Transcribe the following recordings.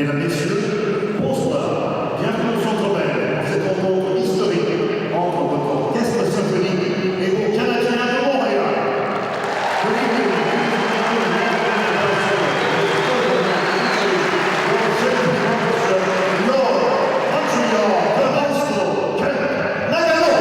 Mesdames, Messieurs, bonsoir. Bienvenue au Centre Bell pour cette rencontre historique entre votre orchestre symphonique et vos canadiens de Montréal. Nord, Montréal, Pendant, Kent Nagano.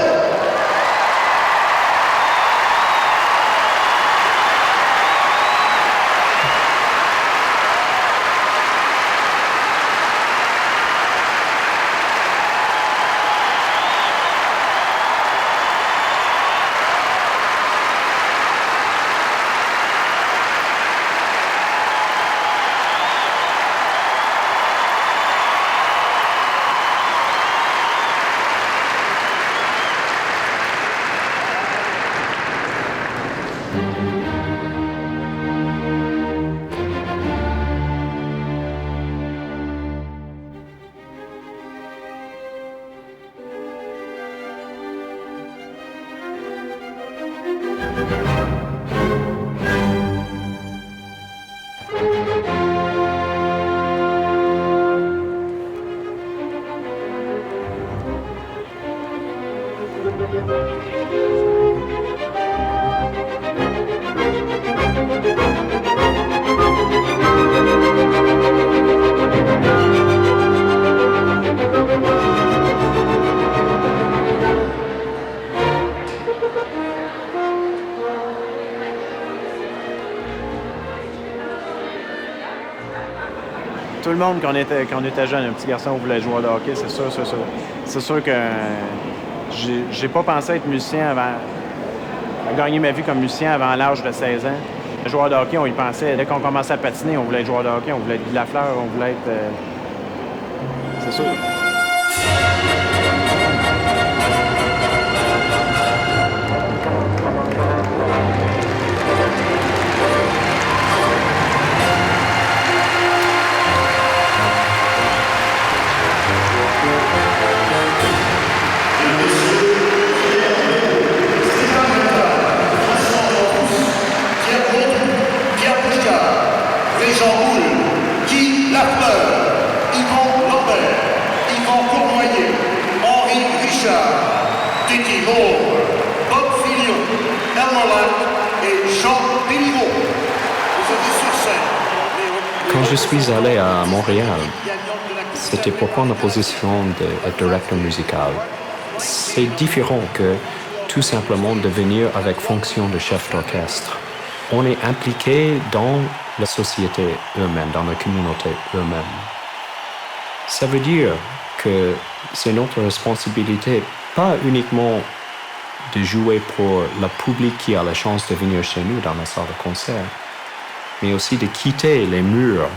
Tout le monde, quand on était jeune, un petit garçon, on voulait jouer au hockey, c'est sûr. C'est sûr que j'ai pas pensé être musicien avant, à gagner ma vie comme musicien avant l'âge de 16 ans. Joueur de hockey, on y pensait. Dès qu'on commençait à patiner, on voulait être joueur de hockey, on voulait être Guy Lafleur, on voulait être... c'est sûr. Quand je suis allé à Montréal, c'était pour prendre la position de directeur musical. C'est différent que tout simplement de venir avec fonction de chef d'orchestre. On est impliqué dans la société eux-mêmes, dans la communauté eux-mêmes. Ça veut dire que c'est notre responsabilité, pas uniquement de jouer pour le public qui a la chance de venir chez nous dans la salle de concert, mais aussi de quitter les murs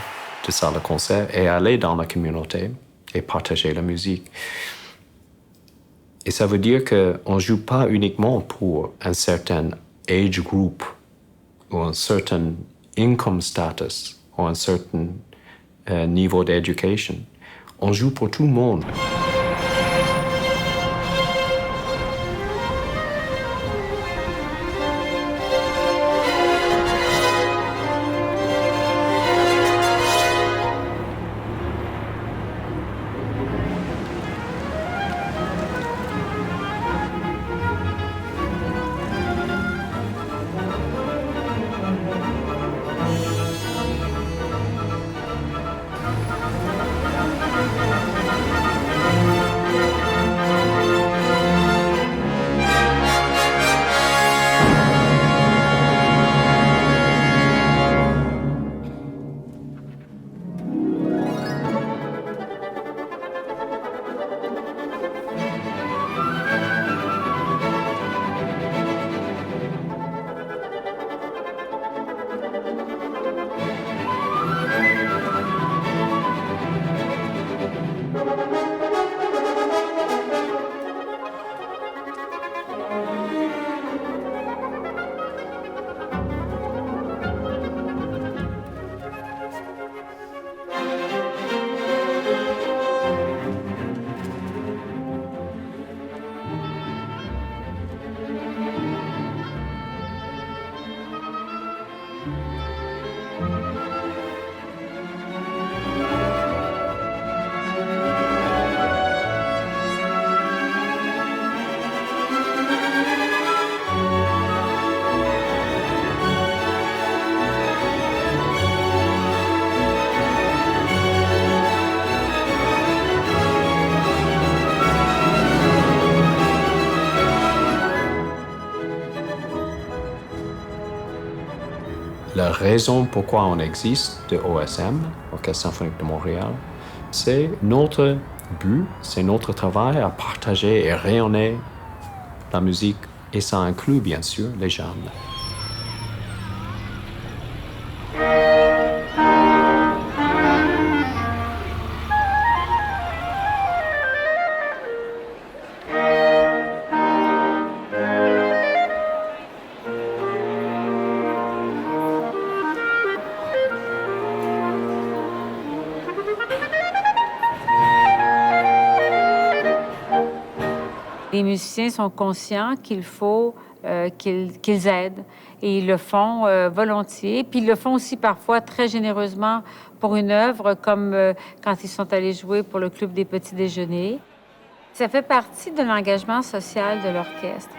de salle de concert et aller dans la communauté et partager la musique. Et ça veut dire qu'on ne joue pas uniquement pour un certain age group ou un certain income status ou un certain niveau d'éducation. On joue pour tout le monde. La raison pourquoi on existe de OSM, Orchestre symphonique de Montréal, c'est notre but, c'est notre travail à partager et rayonner la musique, et ça inclut bien sûr les jeunes. Les musiciens sont conscients qu'il faut qu'ils aident et ils le font volontiers. Puis ils le font aussi parfois très généreusement pour une œuvre, comme quand ils sont allés jouer pour le Club des Petits Déjeuners. Ça fait partie de l'engagement social de l'orchestre.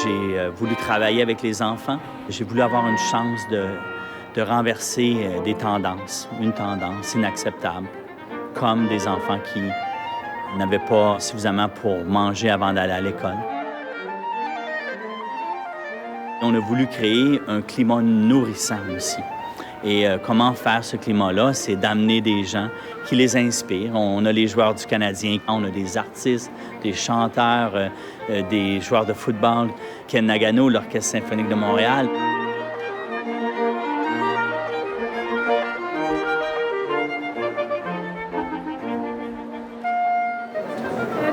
J'ai voulu travailler avec les enfants. J'ai voulu avoir une chance de renverser des tendances, une tendance inacceptable, comme des enfants qui n'avaient pas suffisamment pour manger avant d'aller à l'école. On a voulu créer un climat nourrissant aussi. Et comment faire ce climat-là, c'est d'amener des gens qui les inspirent. On a les joueurs du Canadien, on a des artistes, des chanteurs, des joueurs de football. Kent Nagano, l'Orchestre symphonique de Montréal.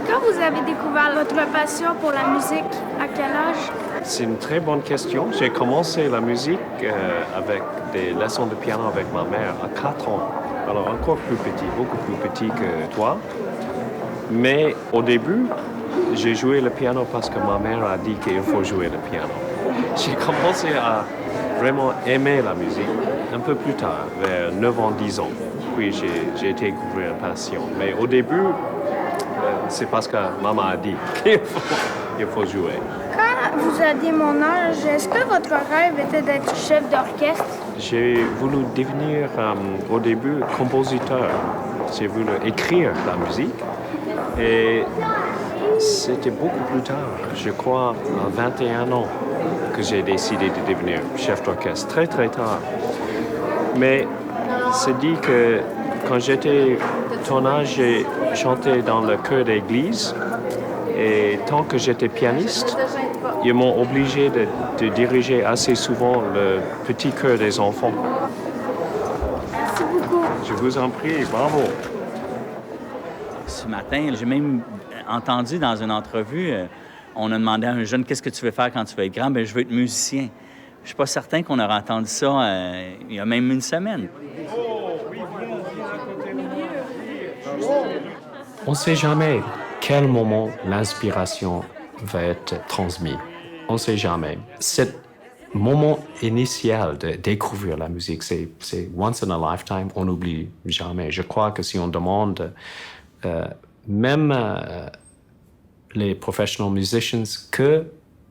Quand vous avez découvert votre passion pour la musique, à quel âge? C'est une très bonne question. J'ai commencé la musique avec des leçons de piano avec ma mère à 4 ans. Alors encore plus petit, beaucoup plus petit que toi. Mais au début, j'ai joué le piano parce que ma mère a dit qu'il faut jouer le piano. J'ai commencé à vraiment aimer la musique un peu plus tard, vers 9 ans, 10 ans. Puis j'ai découvert une passion. Mais au début, c'est parce que maman a dit qu'il faut jouer. Quand vous aviez mon âge, est-ce que votre rêve était d'être chef d'orchestre? J'ai voulu devenir, au début, compositeur. J'ai voulu écrire la musique. Et c'était beaucoup plus tard, je crois, à 21 ans, que j'ai décidé de devenir chef d'orchestre. Très, très tard. Mais c'est dit que quand j'étais ton âge, j'ai chanté dans le chœur d'église. Et tant que j'étais pianiste, ils m'ont obligé de diriger assez souvent le petit chœur des enfants. Merci beaucoup. Je vous en prie, bravo. Ce matin, j'ai même entendu dans une entrevue, on a demandé à un jeune « Qu'est-ce que tu veux faire quand tu vas être grand? » « Bien, je veux être musicien. » Je ne suis pas certain qu'on aurait entendu ça il y a même une semaine. On ne sait jamais quel moment l'inspiration va être transmise. On ne sait jamais. Ce moment initial de découvrir la musique, c'est once in a lifetime, on n'oublie jamais. Je crois que si on demande même les professional musicians que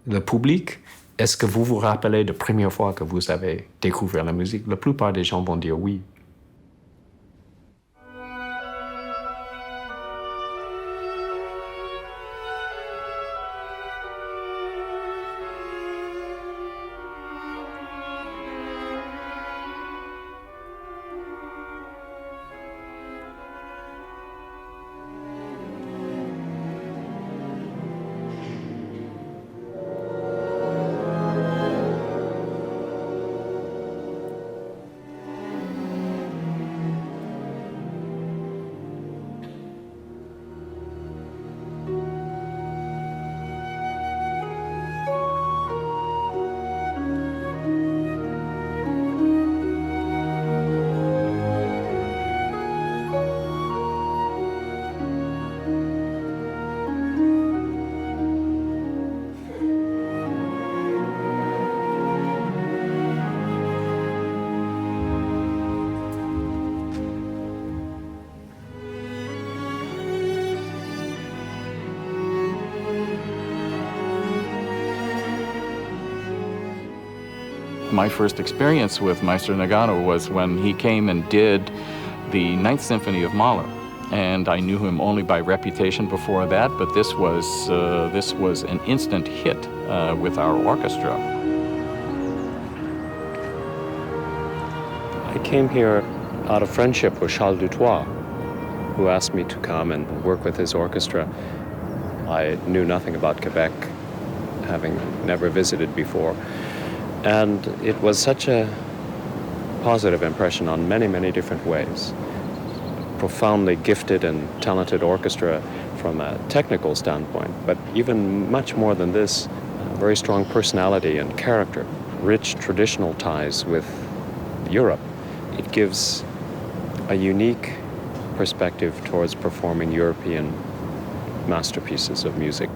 le public, est-ce que vous vous rappelez de la première fois que vous avez découvert la musique? La plupart des gens vont dire oui. My first experience with Meister Nagano was when he came and did the Ninth Symphony of Mahler. And I knew him only by reputation before that, but this was an instant hit with our orchestra. I came here out of friendship with Charles Dutoit, who asked me to come and work with his orchestra. I knew nothing about Quebec, having never visited before. And it was such a positive impression on many, many different ways. Profoundly gifted and talented orchestra from a technical standpoint, but even much more than this, a very strong personality and character, rich traditional ties with Europe. It gives a unique perspective towards performing European masterpieces of music.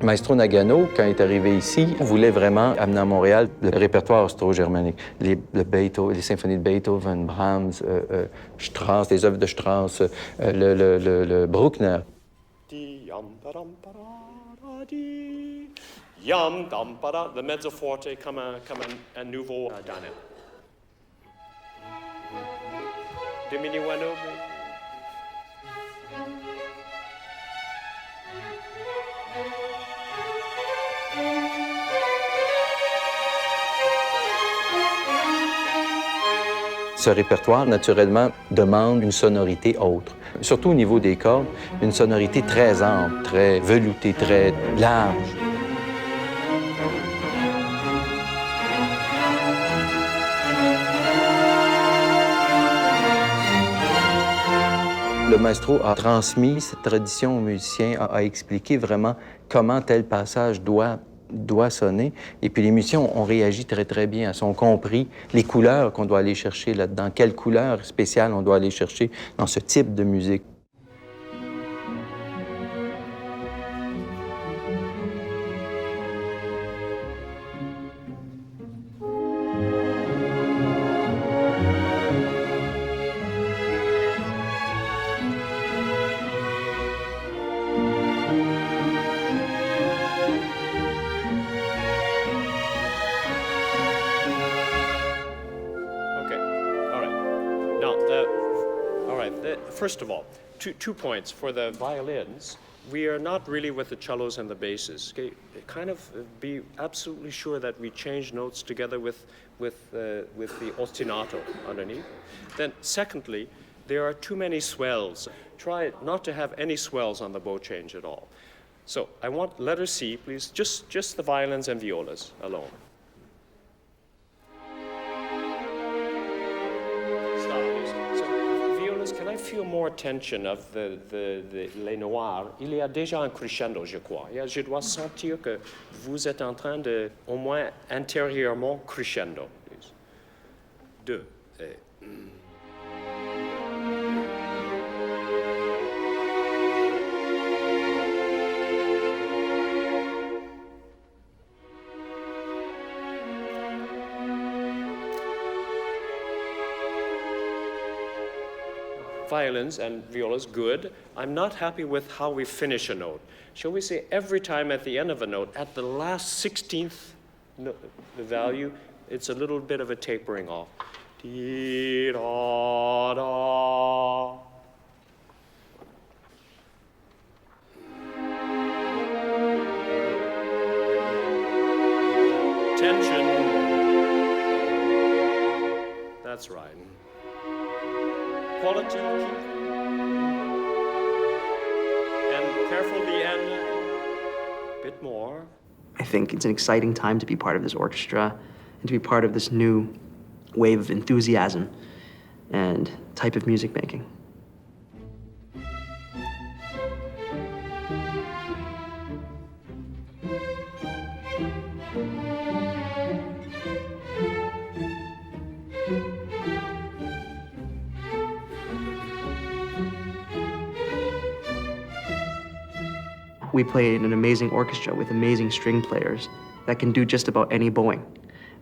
Maestro Nagano, quand il est arrivé ici, voulait vraiment amener à Montréal le répertoire austro-germanique. Les symphonies de Beethoven, Brahms, Strauss, les œuvres de Strauss, le Bruckner. Le mezzo forte comme un nouveau dynamique. Diminuendo. Ce répertoire, naturellement, demande une sonorité autre. Surtout au niveau des cordes, une sonorité très ample, très veloutée, très large. Le maestro a transmis cette tradition aux musiciens, a expliqué vraiment comment tel passage doit sonner. Et puis les musiciens ont réagi très, très bien. Ils ont compris les couleurs qu'on doit aller chercher là-dedans, quelles couleurs spéciales on doit aller chercher dans ce type de musique. First of all, two points. For the violins, we are not really with the cellos and the basses. Okay? Kind of be absolutely sure that we change notes together with the ostinato underneath. Then secondly, there are too many swells. Try not to have any swells on the bow change at all. So I want letter C, please, just the violins and violas alone. Can I feel more tension of les noirs? Il y a déjà un crescendo, je crois. Je dois sentir que vous êtes en train de, au moins intérieurement, crescendo. 2. Violins and violas, good. I'm not happy with how we finish a note. Shall we say every time at the end of a note, at the last 16th the value, it's a little bit of a tapering off. Dee, da, da. Tension. That's right. Quality, and careful the end. Bit more. I think it's an exciting time to be part of this orchestra and to be part of this new wave of enthusiasm and type of music making. We play in an amazing orchestra with amazing string players that can do just about any bowing.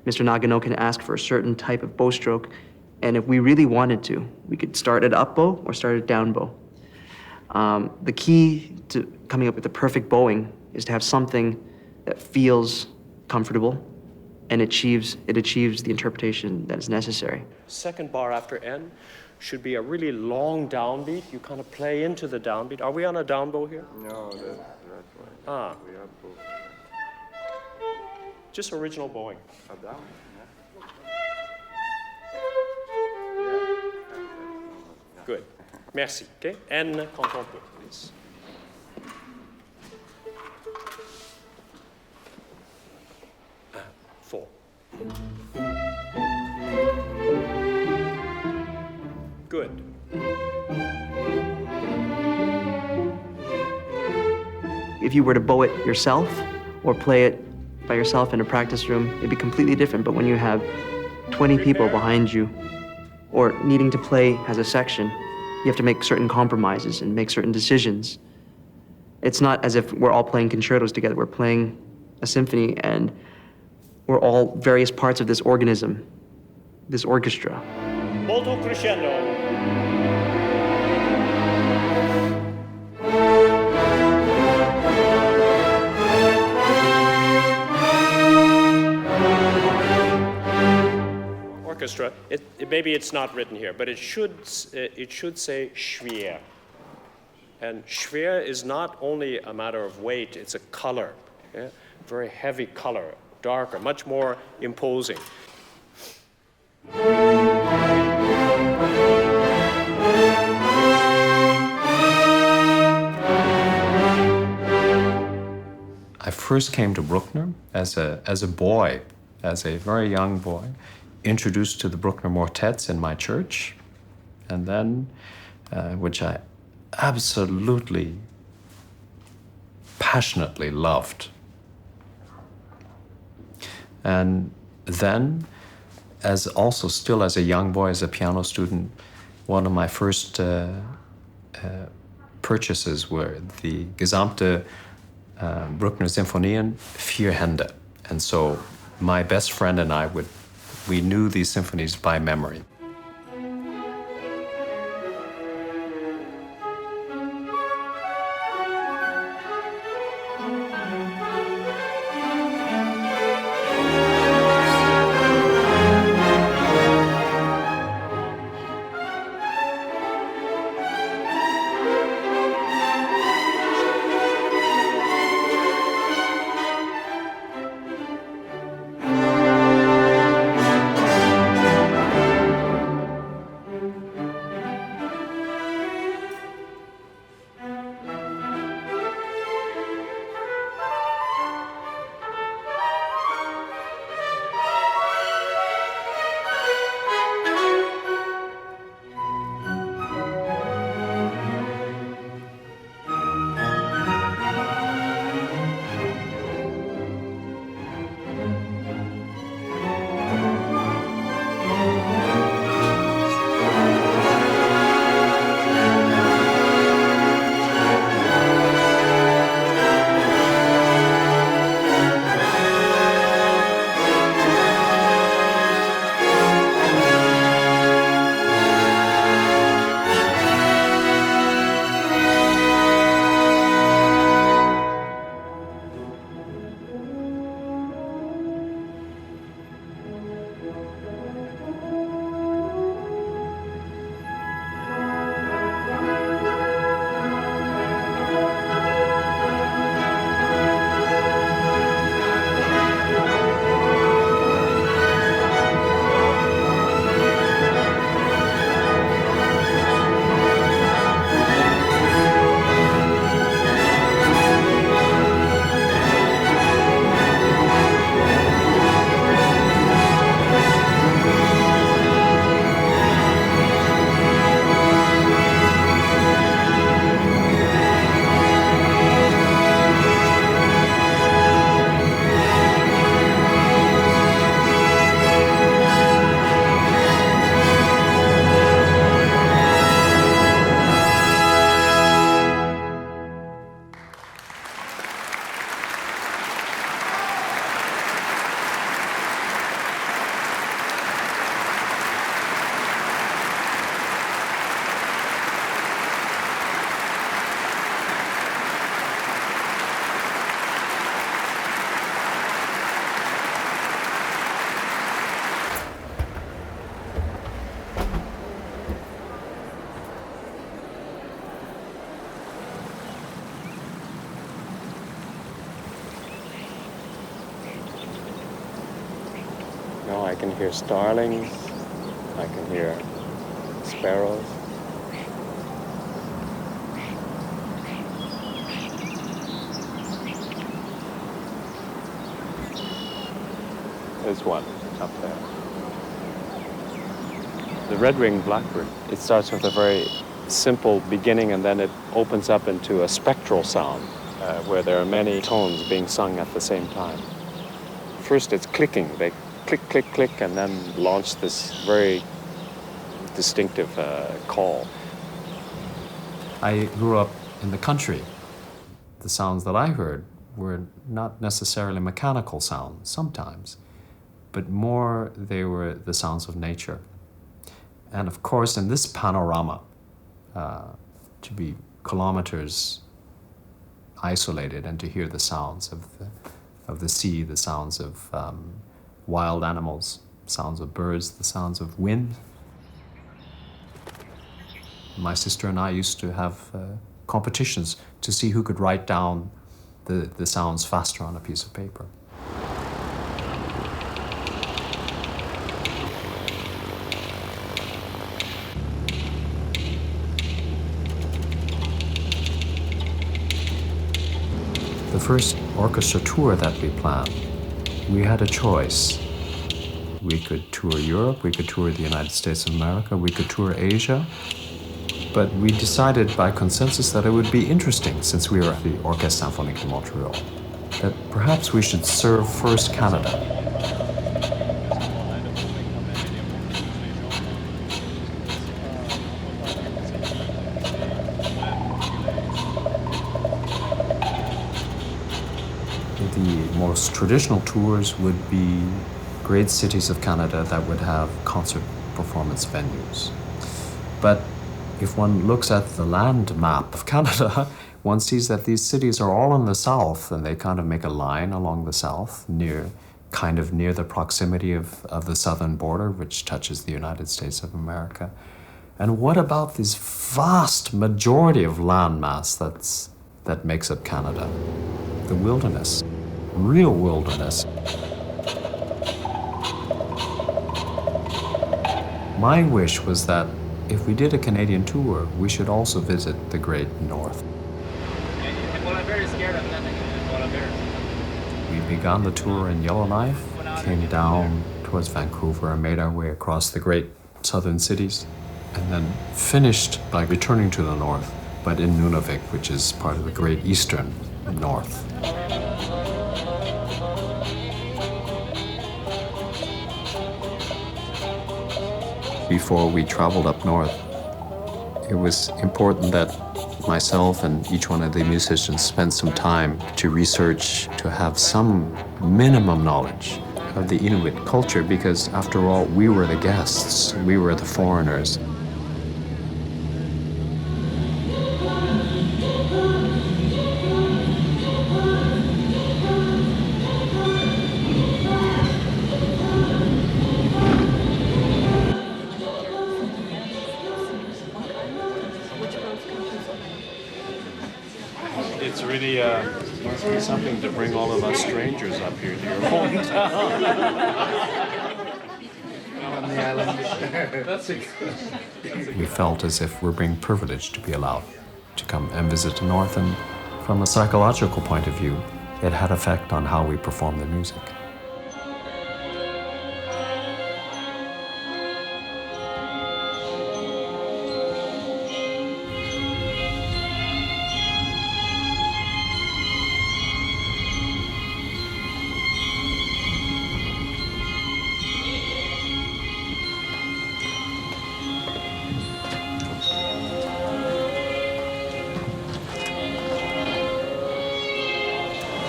Mr. Nagano can ask for a certain type of bow stroke, and if we really wanted to, we could start at up bow or start at down bow. The key to coming up with the perfect bowing is to have something that feels comfortable and it achieves the interpretation that is necessary. Second bar after N should be a really long downbeat. You kind of play into the downbeat. Are we on a down bow here? No, that's right. Ah. We have both. Just original bowing. A down, yeah. Good. Merci. Okay. N quand on peut, please. Four. Good. If you were to bow it yourself or play it by yourself in a practice room, it'd be completely different. But when you have 20 people behind you or needing to play as a section, you have to make certain compromises and make certain decisions. It's not as if we're all playing concertos together. We're playing a symphony and we're all various parts of this organism, this orchestra. Molto crescendo. Orchestra. Maybe it's not written here, but it should say schwer. And schwer is not only a matter of weight; it's a color, yeah? Very heavy color, darker, much more imposing. I first came to Bruckner as a boy, as a very young boy, introduced to the Bruckner motets in my church, and then, which I absolutely, passionately loved. And then, still as a young boy, as a piano student, one of my first purchases were the gesamte Bruckner Symphonien, 4 Hände. And so my best friend and I we knew these symphonies by memory. Now I can hear starlings, I can hear sparrows. There's one up there. The red-winged blackbird, it starts with a very simple beginning and then it opens up into a spectral sound where there are many tones being sung at the same time. First it's clicking, they click, click, click, and then launch this very distinctive call. I grew up in the country. The sounds that I heard were not necessarily mechanical sounds sometimes, but more they were the sounds of nature. And of course, in this panorama, to be kilometers isolated and to hear the sounds of the sea, the sounds of wild animals, sounds of birds, the sounds of wind. My sister and I used to have competitions to see who could write down the sounds faster on a piece of paper. The first orchestra tour that we planned, we had a choice. We could tour Europe, we could tour the United States of America, we could tour Asia, but we decided by consensus that it would be interesting, since we were at the Orchestre Symphonique de Montréal, that perhaps we should serve first Canada. The most traditional tours would be great cities of Canada that would have concert performance venues. But if one looks at the land map of Canada, one sees that these cities are all in the south, and they kind of make a line along the south, near the proximity of the southern border, which touches the United States of America. And what about this vast majority of landmass that makes up Canada? The wilderness, real wilderness. My wish was that if we did a Canadian tour, we should also visit the Great North. Well, I'm very scared of that. We began the tour in Yellowknife, came down towards Vancouver and made our way across the great southern cities, and then finished by returning to the north, but in Nunavik, which is part of the great eastern north. Before we traveled up north, it was important that myself and each one of the musicians spend some time to research, to have some minimum knowledge of the Inuit culture, because after all, we were the guests, we were the foreigners. It's really must be something to bring all of us strangers up here to your hometown. On the island. We felt as if we're being privileged to be allowed to come and visit the North, and from a psychological point of view, it had effect on how we perform the music.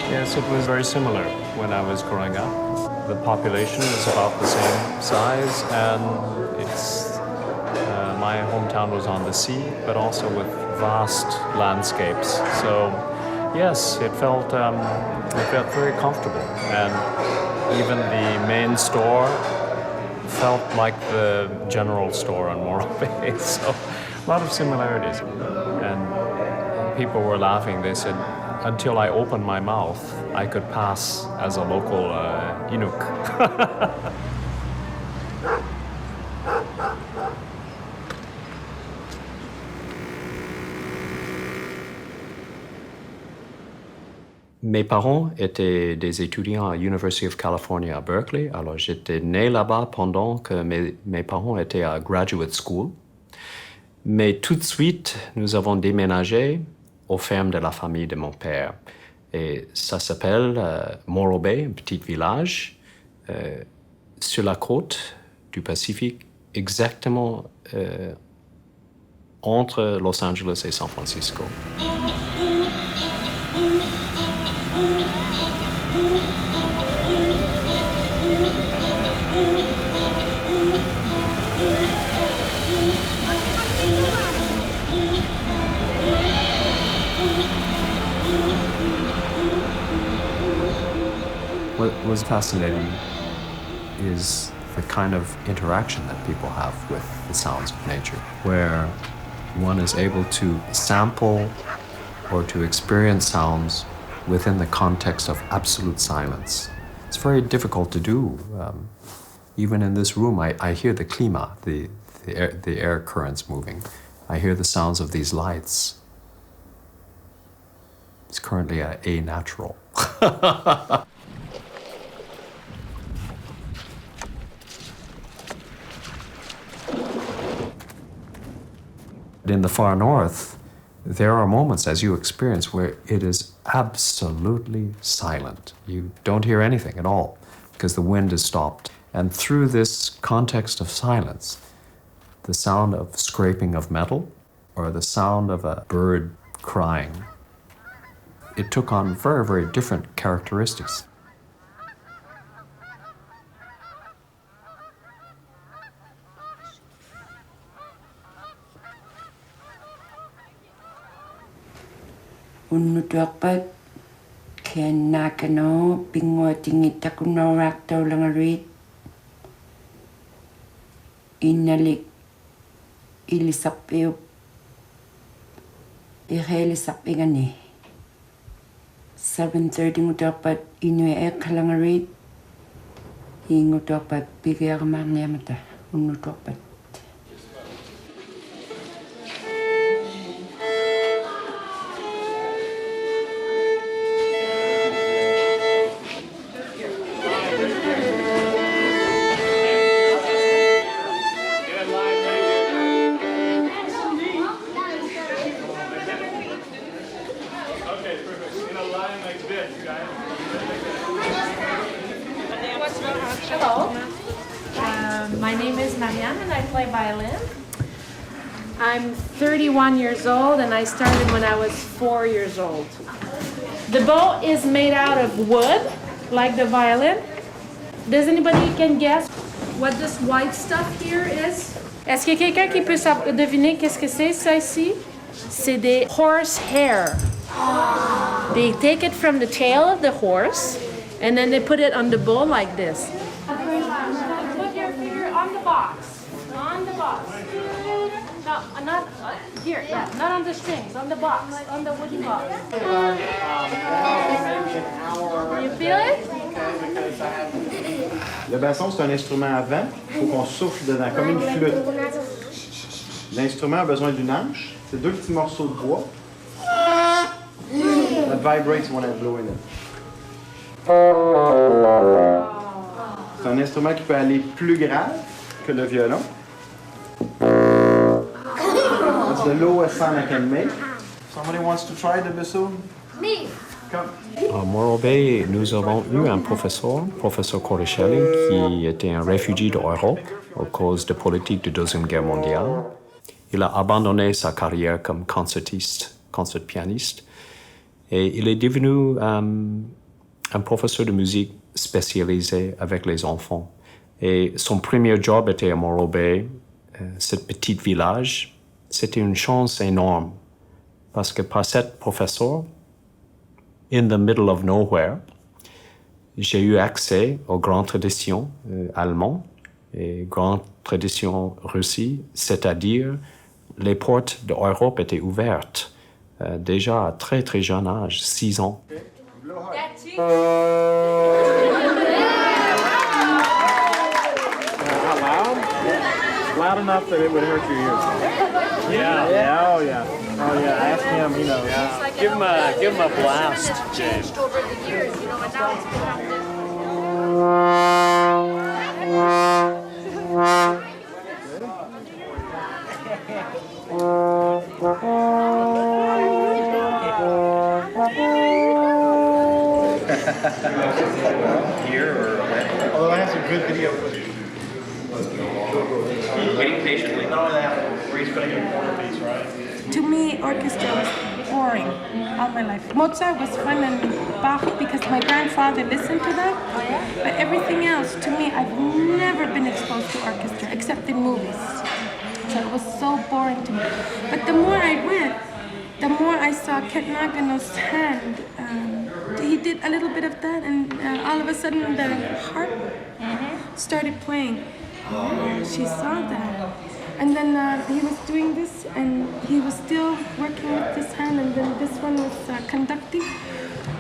Yes, it was very similar when I was growing up. The population is about the same size, and it's my hometown was on the sea, but also with vast landscapes. So, yes, it felt very comfortable, and even the main store felt like the general store on Morro Bay. So, a lot of similarities, and people were laughing. They said, until I opened my mouth, I could pass as a local Inuk. Mes parents étaient des étudiants à l'University of California à Berkeley. Alors, j'étais né là-bas pendant que mes parents étaient à graduate school. Mais tout de suite, nous avons déménagé aux fermes de la famille de mon père. Et ça s'appelle Morro Bay, un petit village sur la côte du Pacifique, exactement entre Los Angeles et San Francisco. What was fascinating is the kind of interaction that people have with the sounds of nature, where one is able to sample or to experience sounds within the context of absolute silence. It's very difficult to do. Even in this room, I hear the klima, the air currents moving. I hear the sounds of these lights. It's currently a natural. In the far north, there are moments, as you experience, where it is absolutely silent. You don't hear anything at all because the wind is stopped. And through this context of silence, the sound of scraping of metal or the sound of a bird crying, it took on very, very different characteristics. Unutuakpat Kent Nagano pingwa tingit takunorak tau langarit inalik ilisapeo ihelisapingani 7:30 ngutuakpat inue kalangarit ingutuakpat pigiagamangnyamata unutuakpat. Hello, my name is Messiaen and I play violin. I'm 31 years old and I started when I was 4 years old. The bow is made out of wood, like the violin. Does anybody can guess what this white stuff here is? Est-ce qu'il y a quelqu'un qui peut deviner qu'est-ce que c'est ça ici? C'est des horse hair. They take it from the tail of the horse and then they put it on the bow like this. Put your finger on the box. On the box. No, not here. Yeah, not on the strings. On the box. On the wooden box. You feel it? Le basson, c'est un instrument à vent. Il faut qu'on souffle dedans, comme une flûte. L'instrument a besoin d'une hanche. C'est deux petits morceaux de bois. That vibrates when I blow in it. C'est un instrument qui peut aller plus grave que le violon. That's the lowest sound I can make. Somebody wants to try the bassoon? Me. Come. À Morro Bay, nous avons eu un professeur Corichelli, qui était un réfugié d'Europe à cause de politique de Deuxième Guerre mondiale. Il a abandonné sa carrière comme concert-pianiste, et il est devenu un professeur de musique spécialisé avec les enfants. Et son premier job était à Morro Bay, ce petit village. C'était une chance énorme, parce que par cette professeur, in the middle of nowhere, j'ai eu accès aux grandes traditions allemandes et grandes traditions russies, c'est-à-dire les portes de l'Europe étaient ouvertes déjà à très très jeune âge, 6 ans. Loud enough that it would hurt your ears. Yeah. Oh yeah. Ask him, you know. Give him a blast, James. but now it's become different. Here or where? Although I have some good video footage. Waiting patiently. Not only that, where he's putting in a corner piece, right? To me, orchestra was boring all my life. Mozart was fun and Bach because my grandfather listened to that. But everything else, to me, I've never been exposed to orchestra except in movies. So it was so boring to me. But the more I went, the more I saw Kent Nagano's hand. He did a little bit of that, and all of a sudden the harp started playing. Oh, she saw that. And then he was doing this, and he was still working with this hand, and then this one was conducting.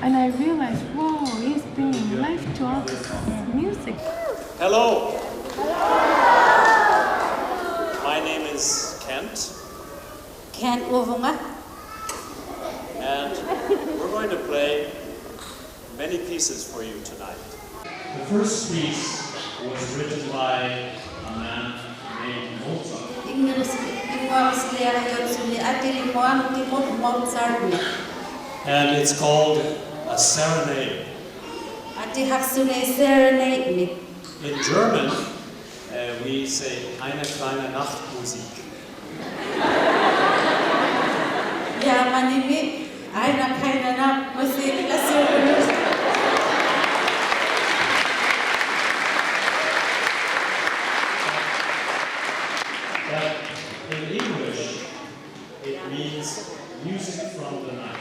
And I realized, whoa, he's bringing life to all this music. Hello. My name is Kent. Kent Ovunga. And we're going to play many pieces for you tonight. The first piece was written by a man named Mozart. And it's called a serenade. In German, we say eine kleine Nachtmusik. Ja, man nimmt einer keine Nachtmusik. But in English, it means music from the night.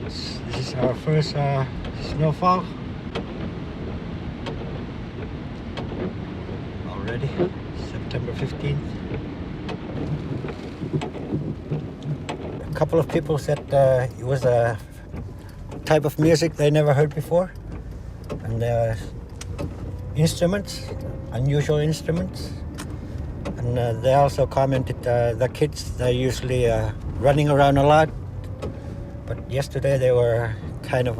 This is our first snowfall. Already, September 15th. A couple of people said it was a type of music they never heard before. And instruments, unusual instruments. And they also commented the kids, they're usually running around a lot. But yesterday they were kind of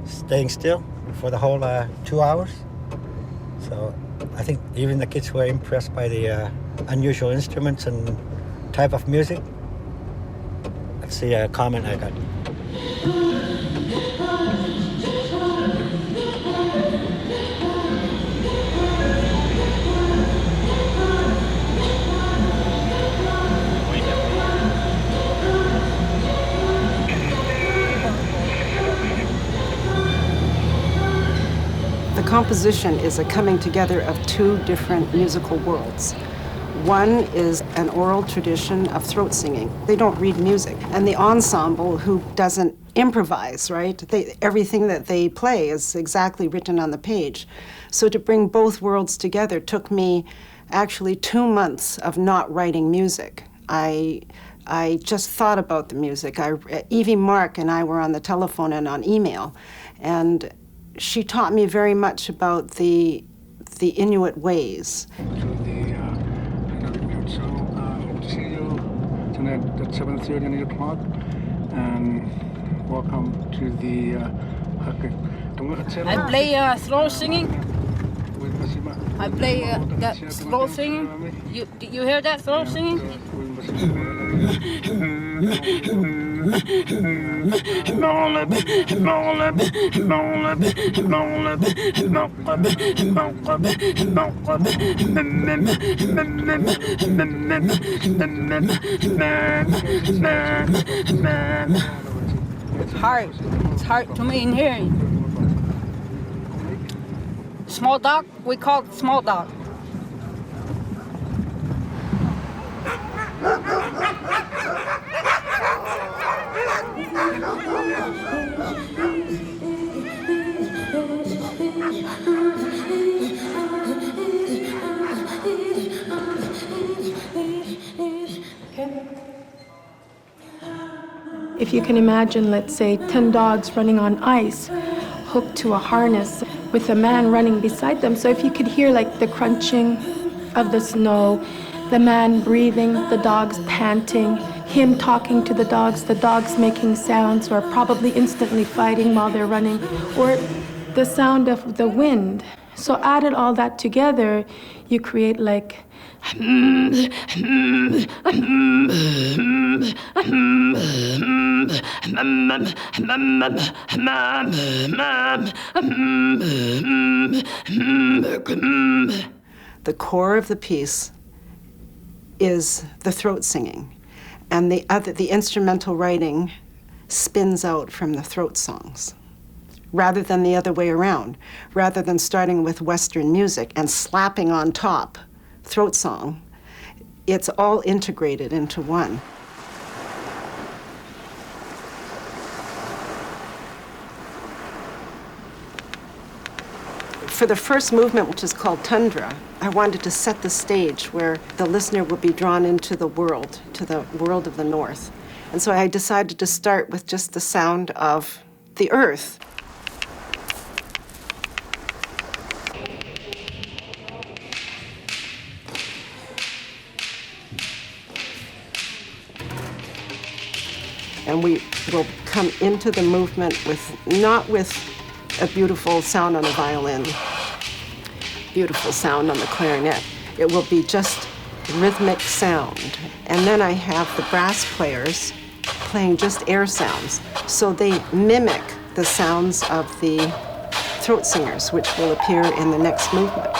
staying still for the whole 2 hours. So I think even the kids were impressed by the unusual instruments and type of music. That's the comment I got. The composition is a coming together of two different musical worlds. One is an oral tradition of throat singing. They don't read music. And the ensemble, who doesn't improvise, right? Everything that they play is exactly written on the page. So to bring both worlds together took me actually 2 months of not writing music. I just thought about the music. Evie Mark and I were on the telephone and on email, and she taught me very much about the Inuit ways. See you tonight at 7:30 and 8 o'clock, and welcome to the I play throat singing. I play that throat singing. You hear that throat singing? hard. It's hard to me in hearing. Small dog, we call it small dog. If you can imagine, let's say, 10 dogs running on ice, hooked to a harness with a man running beside them. So if you could hear like the crunching of the snow, the man breathing, the dogs panting, him talking to the dogs making sounds or probably instantly fighting while they're running, or the sound of the wind. So added all that together, you create like the core of the piece is the throat singing, and the instrumental writing spins out from the throat songs, rather than the other way around. Rather than starting with Western music and slapping on top throat song, it's all integrated into one. For the first movement, which is called Tundra, I wanted to set the stage where the listener would be drawn into the world of the North. And so I decided to start with just the sound of the earth. And we will come into the movement not with a beautiful sound on the violin, beautiful sound on the clarinet. It will be just rhythmic sound. And then I have the brass players playing just air sounds. So they mimic the sounds of the throat singers, which will appear in the next movement.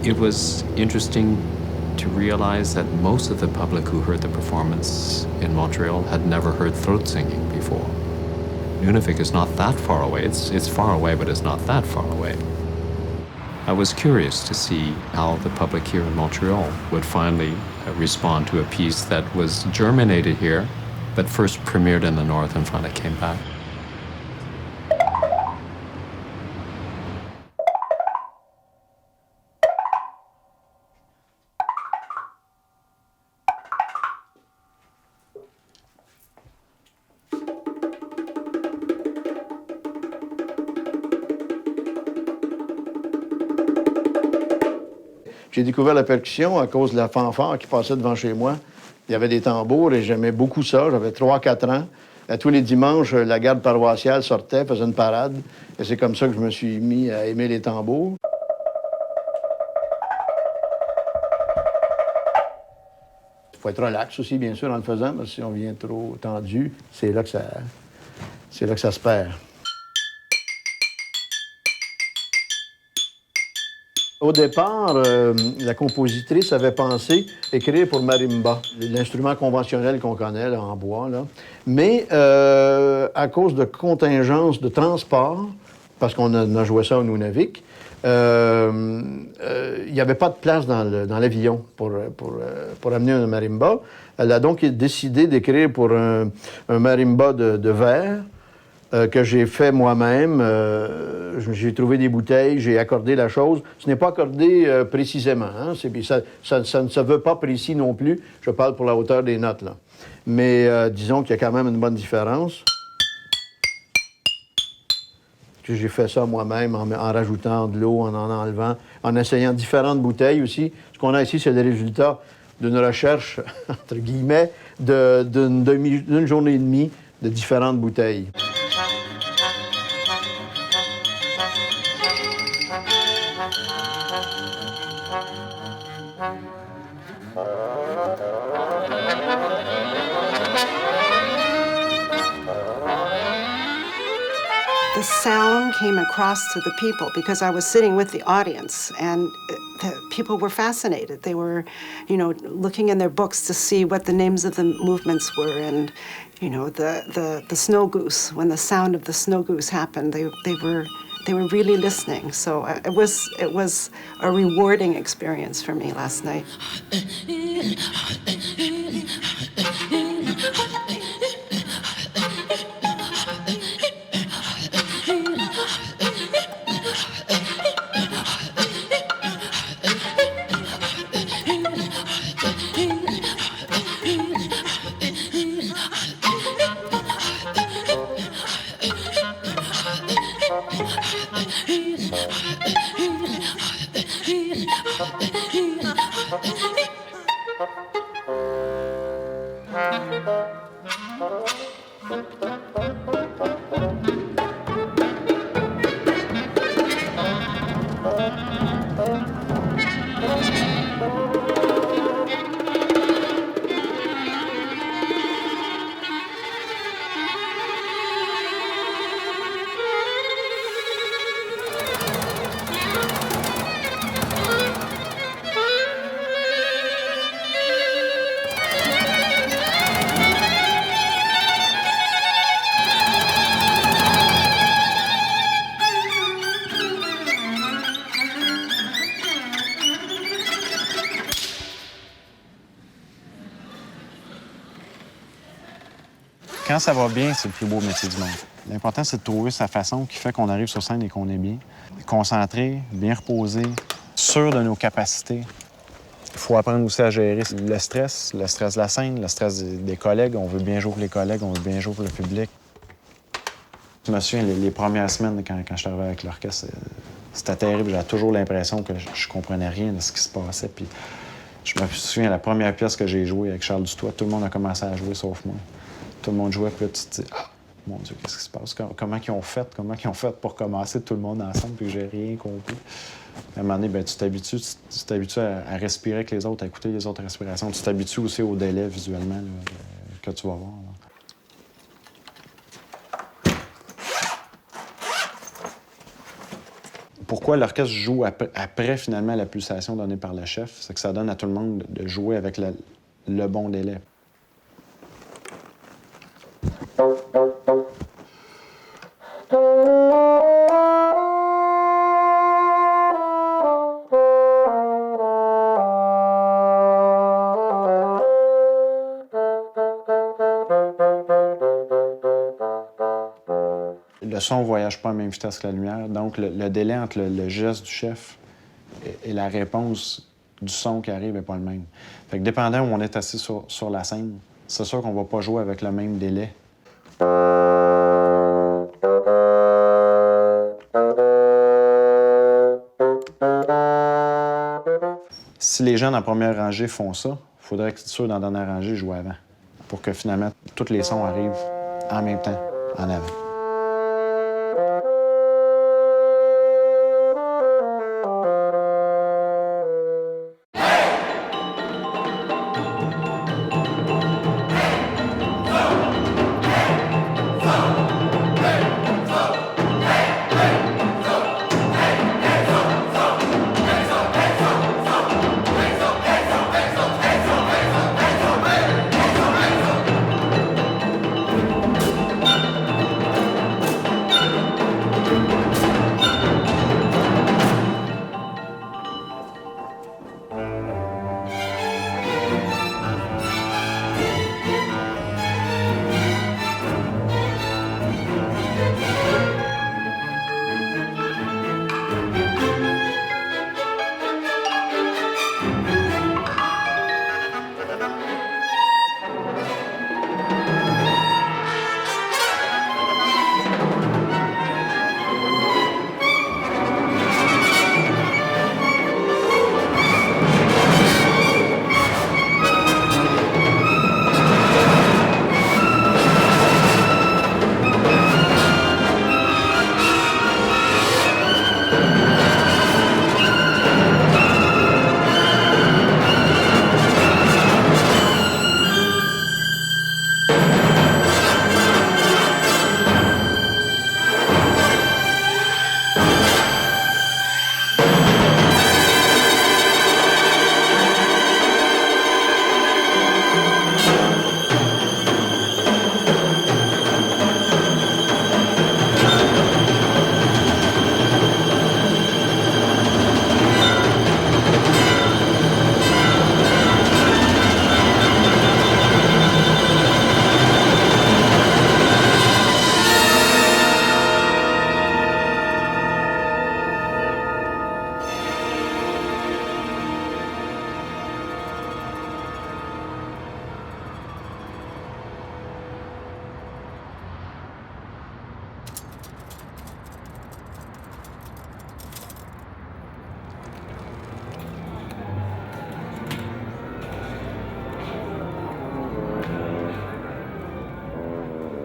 It was interesting to realize that most of the public who heard the performance in Montreal had never heard throat singing before. Nunavik is not that far away. It's far away, but it's not that far away. I was curious to see how the public here in Montreal would finally respond to a piece that was germinated here, but first premiered in the North and finally came back. J'ai découvert la percussion à cause de la fanfare qui passait devant chez moi. Il y avait des tambours et j'aimais beaucoup ça. J'avais 3-4 ans. Tous les dimanches, la garde paroissiale sortait, faisait une parade. Et c'est comme ça que je me suis mis à aimer les tambours. Il faut être relax aussi, bien sûr, en le faisant, parce que si on vient trop tendu, c'est là que ça se perd. Au départ, la compositrice avait pensé écrire pour marimba, l'instrument conventionnel qu'on connaît là, en bois. Là. Mais à cause de contingences de transport, parce qu'on a joué ça au Nunavik, il n'y avait pas de place dans l'avion pour amener un marimba. Elle a donc décidé d'écrire pour un marimba de verre que j'ai fait moi-même. J'ai trouvé des bouteilles, j'ai accordé la chose. Ce n'est pas accordé précisément. Hein? Ça ne se veut pas précis non plus. Je parle pour la hauteur des notes, là. Mais disons qu'il y a quand même une bonne différence. J'ai fait ça moi-même en rajoutant de l'eau, en enlevant, en essayant différentes bouteilles aussi. Ce qu'on a ici, c'est le résultat d'une recherche, entre guillemets, d'une journée et demie de différentes bouteilles. The sound came across to the people because I was sitting with the audience, and the people were fascinated. They were, looking in their books to see what the names of the movements were, and the snow goose. When the sound of the snow goose happened, they were really listening. So it was a rewarding experience for me last night. Quand ça va bien, c'est le plus beau métier du monde. L'important, c'est de trouver sa façon qui fait qu'on arrive sur scène et qu'on est bien. Concentré, bien reposé, sûr de nos capacités. Il faut apprendre aussi à gérer le stress de la scène, le stress des collègues. On veut bien jouer pour les collègues, on veut bien jouer pour le public. Je me souviens, les premières semaines, quand je suis arrivé avec l'orchestre, c'était terrible. J'avais toujours l'impression que je comprenais rien de ce qui se passait. Puis je me souviens, la première pièce que j'ai jouée avec Charles Dutoit, tout le monde a commencé à jouer sauf moi. Tout le monde jouait, puis là, tu te dis, ah, mon Dieu, qu'est-ce qui se passe? Comment ils ont fait pour commencer tout le monde ensemble, puis j'ai rien compris. À un moment donné, bien, tu t'habitues à respirer avec les autres, à écouter les autres respirations. Tu t'habitues aussi au délai visuellement là, que tu vas voir. Là. Pourquoi l'orchestre joue après, finalement, la pulsation donnée par le chef? C'est que ça donne à tout le monde de jouer avec le bon délai. Le son ne voyage pas à la même vitesse que la lumière, donc le délai entre le geste du chef et la réponse du son qui arrive n'est pas le même. Fait que dépendant où on est assis sur la scène, c'est sûr qu'on ne va pas jouer avec le même délai. Si les gens dans la première rangée font ça, il faudrait que ceux dans la dernière rangée jouent avant, pour que finalement, tous les sons arrivent en même temps, en avant.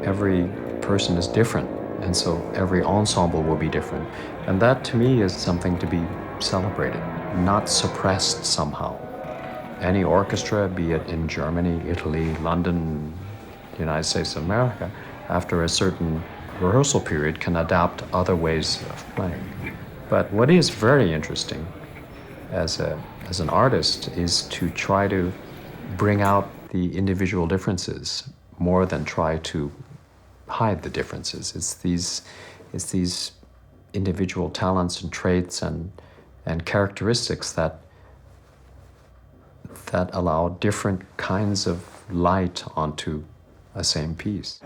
every person is different, and so every ensemble will be different. And that, to me, is something to be celebrated, not suppressed somehow. Any orchestra, be it in Germany, Italy, London, the United States of America, after a certain rehearsal period can adapt other ways of playing. But what is very interesting as an artist is to try to bring out the individual differences more than try to hide the differences. It's these individual talents and traits and characteristics that allow different kinds of light onto a same piece.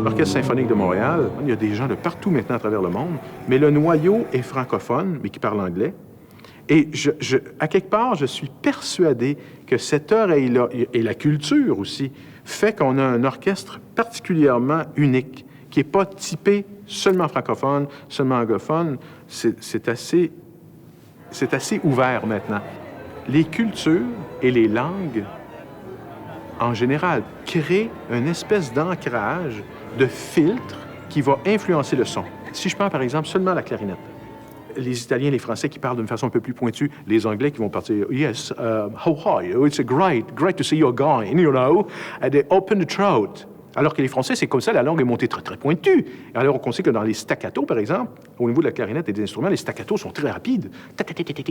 L'Orchestre symphonique de Montréal, il y a des gens de partout maintenant à travers le monde, mais le noyau est francophone, mais qui parle anglais. Et à quelque part, je suis persuadé que cette oreille-là, et la culture aussi, fait qu'on a un orchestre particulièrement unique, qui n'est pas typé seulement francophone, seulement anglophone. C'est assez ouvert maintenant. Les cultures et les langues, en général, créent une espèce d'ancrage, de filtre qui va influencer le son. Si je prends par exemple seulement la clarinette, les Italiens et les Français qui parlent d'une façon un peu plus pointue, les Anglais qui vont partir « Yes, how are you? It's great to see you again, you know, and they open the throat ». Alors que les Français, c'est comme ça, la langue est montée très, très pointue. Alors qu'on sait que dans les staccatos, par exemple, au niveau de la clarinette et des instruments, les staccatos sont très rapides,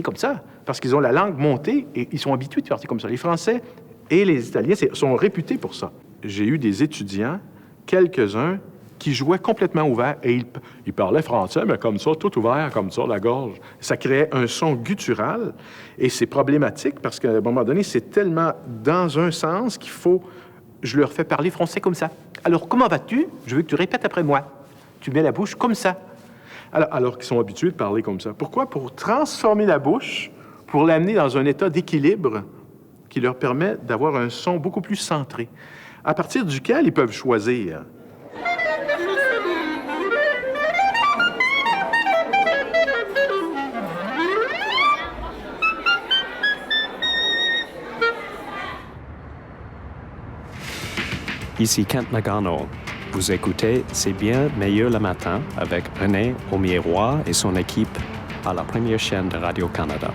comme ça, parce qu'ils ont la langue montée et ils sont habitués de partir comme ça. Les Français et les Italiens sont réputés pour ça. J'ai eu des étudiants, quelques-uns, qui jouaient complètement ouvert et ils parlaient français, mais comme ça, tout ouvert, comme ça, la gorge. Ça créait un son guttural et c'est problématique parce qu'à un moment donné, c'est tellement dans un sens qu'il faut... Je leur fais parler français comme ça. Alors, comment vas-tu? Je veux que tu répètes après moi. Tu mets la bouche comme ça. Alors qu'ils sont habitués de parler comme ça. Pourquoi? Pour transformer la bouche, pour l'amener dans un état d'équilibre qui leur permet d'avoir un son beaucoup plus centré, à partir duquel ils peuvent choisir. Ici Kent Nagano. Vous écoutez C'est bien meilleur le matin avec René Aumier-Roy et son équipe à la première chaîne de Radio-Canada.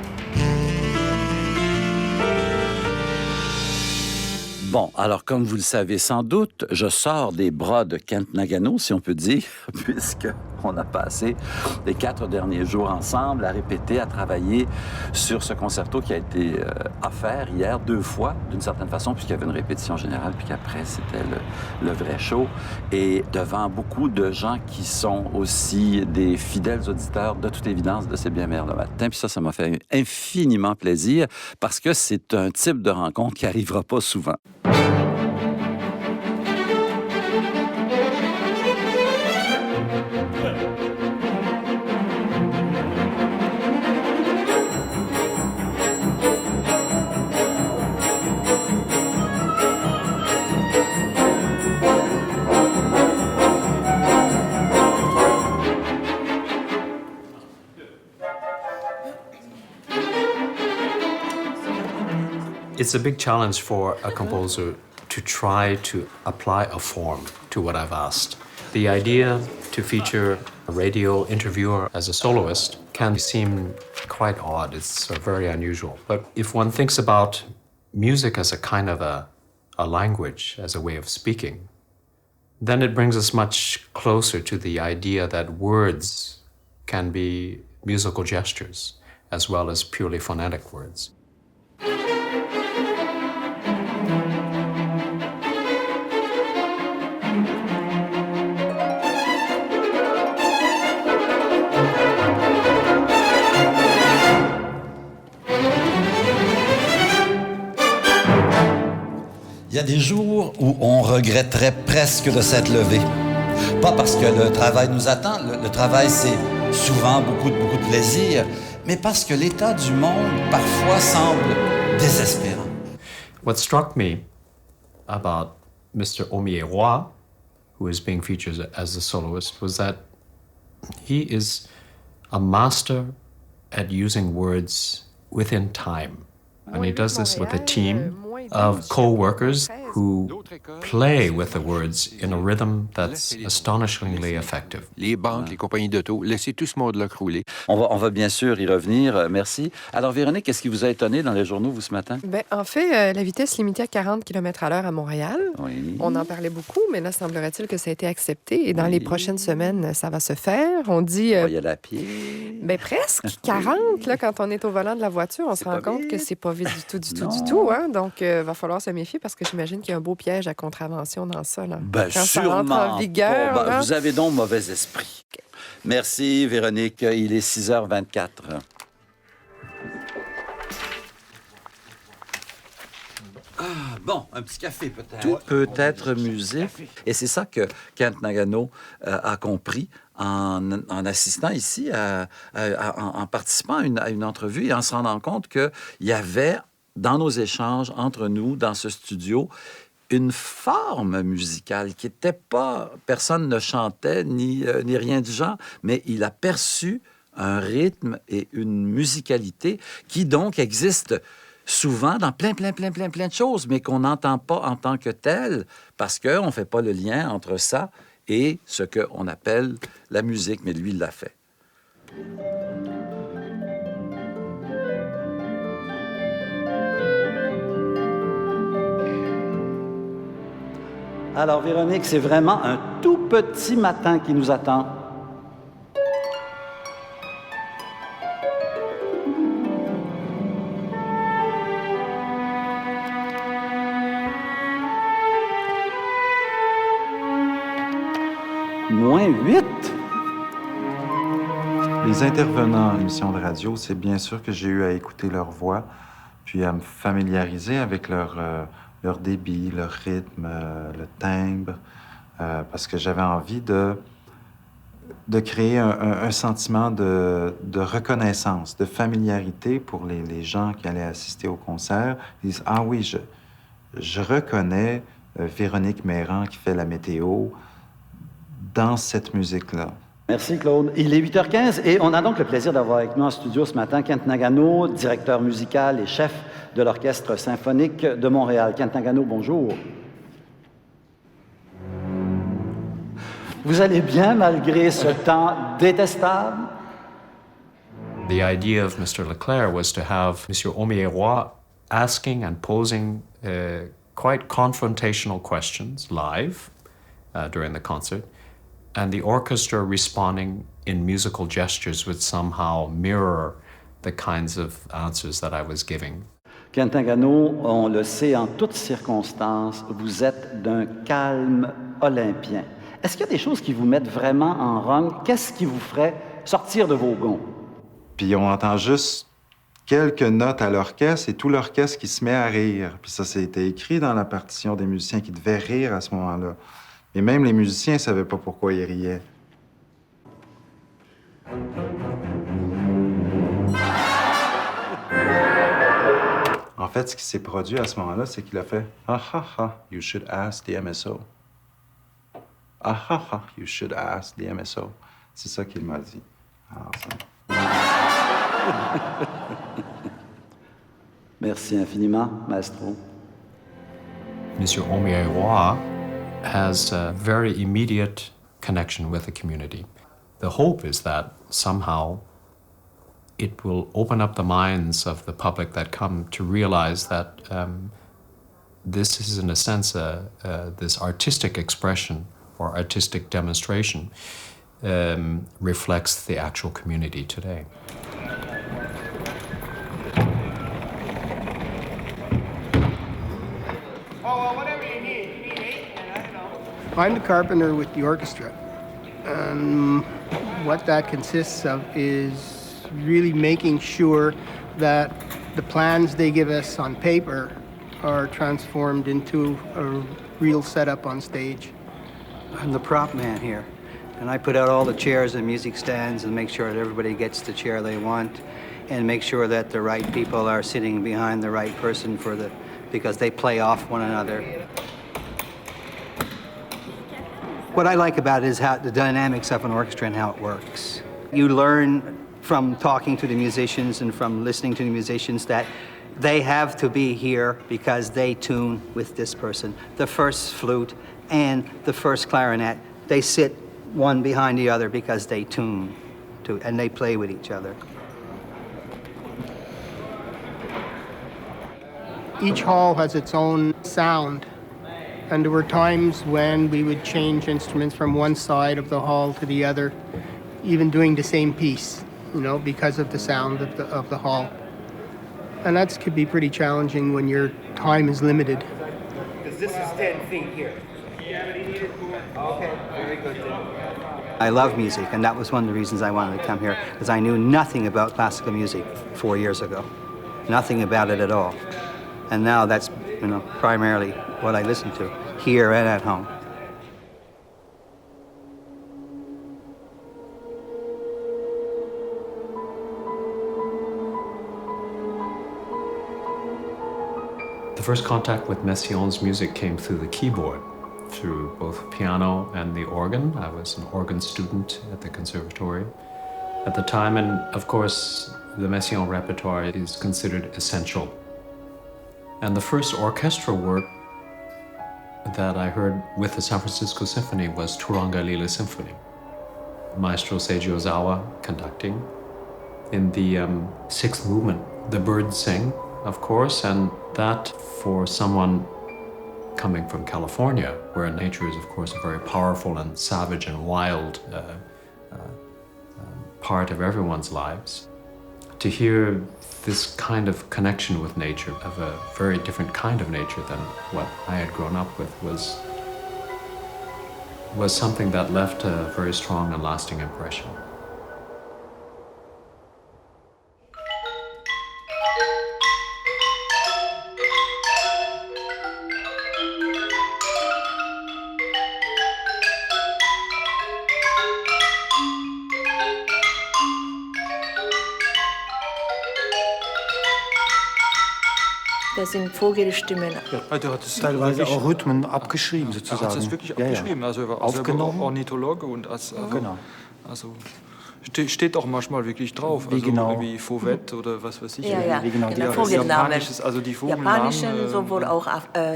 Bon, alors comme vous le savez sans doute, je sors des bras de Kent Nagano, si on peut dire, puisqu'on a passé les 4 derniers jours ensemble à répéter, à travailler sur ce concerto qui a été offert hier 2 fois, d'une certaine façon, puisqu'il y avait une répétition générale, puis qu'après, c'était le vrai show, et devant beaucoup de gens qui sont aussi des fidèles auditeurs, de toute évidence, de C'est bien meilleur le matin. Puis ça m'a fait infiniment plaisir, parce que c'est un type de rencontre qui n'arrivera pas souvent. It's a big challenge for a composer to try to apply a form to what I've asked. The idea to feature a radio interviewer as a soloist can seem quite odd. It's very unusual. But if one thinks about music as a kind of a language, as a way of speaking, then it brings us much closer to the idea that words can be musical gestures as well as purely phonetic words. Il y a des jours où on regretterait presque de s'être levé. Pas parce que le travail nous attend, le travail c'est souvent beaucoup de plaisir, mais parce que l'état du monde parfois semble désespérant. What struck me about Mr. Aumier-Roy, who is being featured as a soloist, was that he is a master at using words within time. And he does this with a team of co-workers who play with the words in a rhythm that's astonishingly effective. Les banques, les compagnies d'auto, laissez tout ce monde-là crouler. On va bien sûr y revenir. Merci. Alors, Véronique, qu'est-ce qui vous a étonné dans les journaux, vous, ce matin? Bien, en fait, la vitesse limitée à 40 km/h à Montréal, oui. On en parlait beaucoup, mais là, semblerait-il que ça a été accepté. Et dans les prochaines semaines, ça va se faire. On dit... On va y aller à pied. Bien, presque. 40, là, quand on est au volant de la voiture, on se rend compte que c'est pas vite du tout. Hein? Donc, va falloir se méfier parce que j'imagine qu'il y a un beau piège à contravention dans ça. Là. Ben, quand sûrement ça rentre en vigueur. pas. Ben, vous avez donc mauvais esprit. Okay. Merci, Véronique. Il est 6h24. Bon, un petit café peut-être. Tout peut être musique. Et c'est ça que Kent Nagano a compris en assistant ici, en participant à une entrevue et en se rendant compte qu'il y avait, dans nos échanges entre nous, dans ce studio, une forme musicale qui n'était pas... Personne ne chantait ni rien du genre, mais il a perçu un rythme et une musicalité qui donc existent souvent dans plein de choses, mais qu'on n'entend pas en tant que tel parce qu'on ne fait pas le lien entre ça et ce qu'on appelle la musique, mais lui, il l'a fait. Alors, Véronique, c'est vraiment un tout petit matin qui nous attend. Moins 8? Les intervenants à l'émission de radio, c'est bien sûr que j'ai eu à écouter leur voix, puis à me familiariser avec leur débit, leur rythme, le timbre, parce que j'avais envie de créer un sentiment de reconnaissance, de familiarité pour les gens qui allaient assister au concert. Ils disent « Ah oui, je reconnais Véronique Ehrhardt qui fait la météo dans cette musique-là. » Merci, Claude. Il est 8h15 et on a donc le plaisir d'avoir avec nous en studio ce matin Kent Nagano, directeur musical et chef de l'Orchestre symphonique de Montréal. Kent Nagano, bonjour. Vous allez bien malgré ce temps détestable? The idea of Mr. Leclerc was to have M. Omieroy asking and posing quite confrontational questions live during the concert, and the orchestra responding in musical gestures would somehow mirror the kinds of answers that I was giving. Kent Nagano, on le sait en toutes circonstances, vous êtes d'un calme olympien. Est-ce qu'il y a des choses qui vous mettent vraiment en rogne? Qu'est-ce qui vous ferait sortir de vos gonds? Puis on entend juste quelques notes à l'orchestre et tout l'orchestre qui se met à rire. Puis ça, c'était écrit dans la partition des musiciens qui devaient rire à ce moment-là. Et même les musiciens ne savaient pas pourquoi ils riaient. En fait, ce qui s'est produit à ce moment-là, c'est qu'il a fait « Ah ah ah, you should ask the MSO. Ah ah ah, you should ask the MSO. » C'est ça qu'il m'a dit. Alors, ça... Merci infiniment, maestro. Monsieur Omieroy has a very immediate connection with the community. The hope is that somehow it will open up the minds of the public that come to realize that this is, in a sense, this artistic expression or artistic demonstration reflects the actual community today. I'm the carpenter with the orchestra. What that consists of is really making sure that the plans they give us on paper are transformed into a real setup on stage. I'm the prop man here, and I put out all the chairs and music stands and make sure that everybody gets the chair they want and make sure that the right people are sitting behind the right person because they play off one another. What I like about it is how the dynamics of an orchestra and how it works. You learn from talking to the musicians and from listening to the musicians that they have to be here because they tune with this person. The first flute and the first clarinet, they sit one behind the other because they tune to, and they play with each other. Each hall has its own sound, and there were times when we would change instruments from one side of the hall to the other, even doing the same piece, you know, because of the sound of the hall. And that could be pretty challenging when your time is limited. Because this is 10 feet here. Okay, very good. I love music, and that was one of the reasons I wanted to come here, because I knew nothing about classical music 4 years ago. Nothing about it at all. And now that's, you know, primarily what I listen to, here and at home. The first contact with Messiaen's music came through the keyboard, through both piano and the organ. I was an organ student at the conservatory at the time, and of course, the Messiaen repertoire is considered essential. And the first orchestral work that I heard with the San Francisco Symphony was Turangalila Symphony. Maestro Seiji Ozawa conducting. In the sixth movement, the birds sing, of course, and that for someone coming from California, where nature is, of course, a very powerful and savage and wild part of everyone's lives, to hear this kind of connection with nature, of a very different kind of nature than what I had grown up with, was something that left a very strong and lasting impression. Das sind Vogelstimmen. Ja, der hat es teilweise auch Rhythmen abgeschrieben, sozusagen. Er hat es wirklich abgeschrieben, also er war aufgenommen. Ornithologe und genau. Also steht auch manchmal wirklich drauf, wie also genau? Wie Fauvette oder was weiß ich. Ja, wie genau die Vogelnamen. Also die Vogelnamen. Japanische, sowohl auch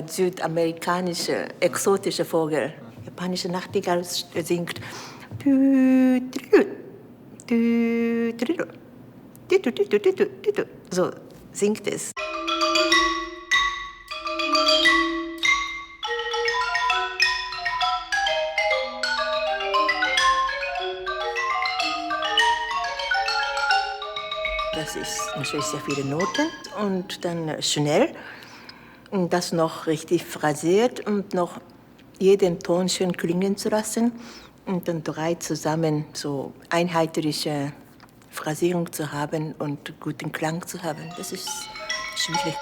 südamerikanische, exotische Vogel. Japanische Nachtigall singt so singt es. Das ist natürlich sehr viele Noten und dann schnell und das noch richtig phrasiert und noch jeden Ton schön klingen zu lassen und dann drei zusammen so einheitliche Phrasierung zu haben und guten Klang zu haben. Das ist schwierig.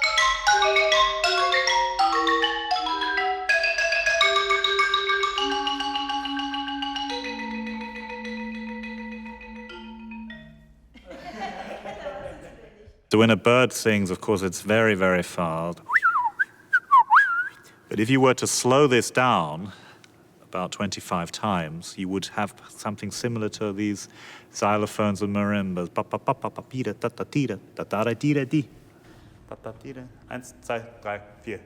So when a bird sings, of course, it's very, very fast. But if you were to slow this down about 25 times, you would have something similar to these xylophones and marimbas. Eins, zwei, drei, vier.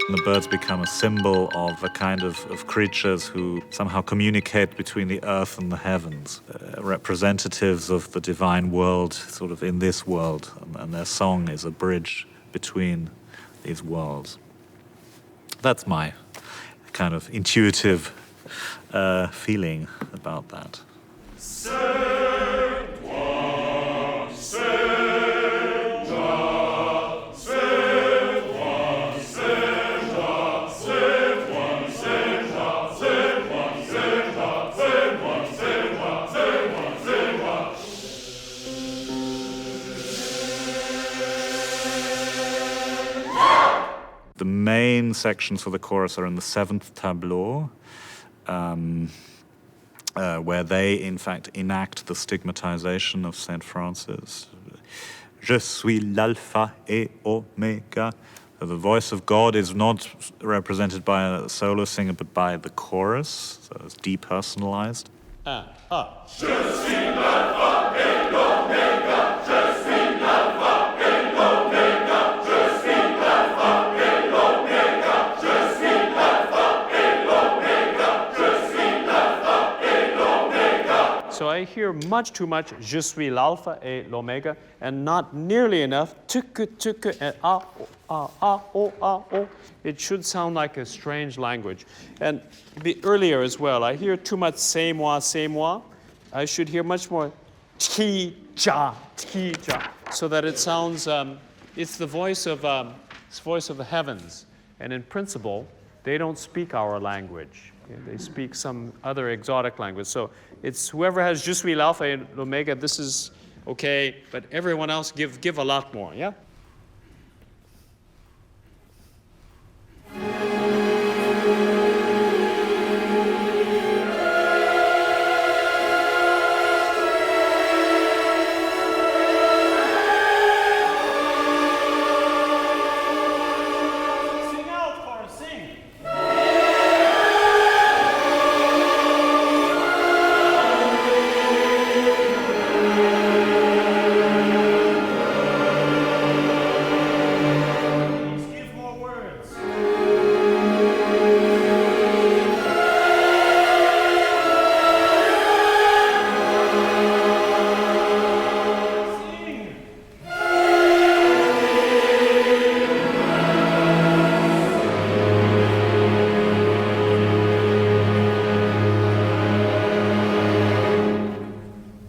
The birds become a symbol of a kind of creatures who somehow communicate between the earth and the heavens, representatives of the divine world sort of in this world, and their song is a bridge between these worlds. That's my kind of intuitive feeling about that. The main sections for the chorus are in the seventh tableau. where they, in fact, enact the stigmatization of Saint Francis. Je suis l'alpha et omega. The voice of God is not represented by a solo singer, but by the chorus, so it's depersonalized. Je suis l'alpha et l'oméga, je suis l'alpha et l'oméga, je suis l'alpha et l'oméga, je suis l'alpha et l'oméga, je suis l'alpha et l'oméga. So I hear much too much je suis l'alpha et l'oméga and not nearly enough tuku and oh. It should sound like a strange language. And earlier as well, I hear too much c'est moi. I should hear much more ti-ja, so that it sounds, it's the voice of the heavens. And in principle, they don't speak our language. They speak some other exotic language. So it's whoever has je suis l'alpha et l'omega, this is okay, but everyone else give a lot more, yeah?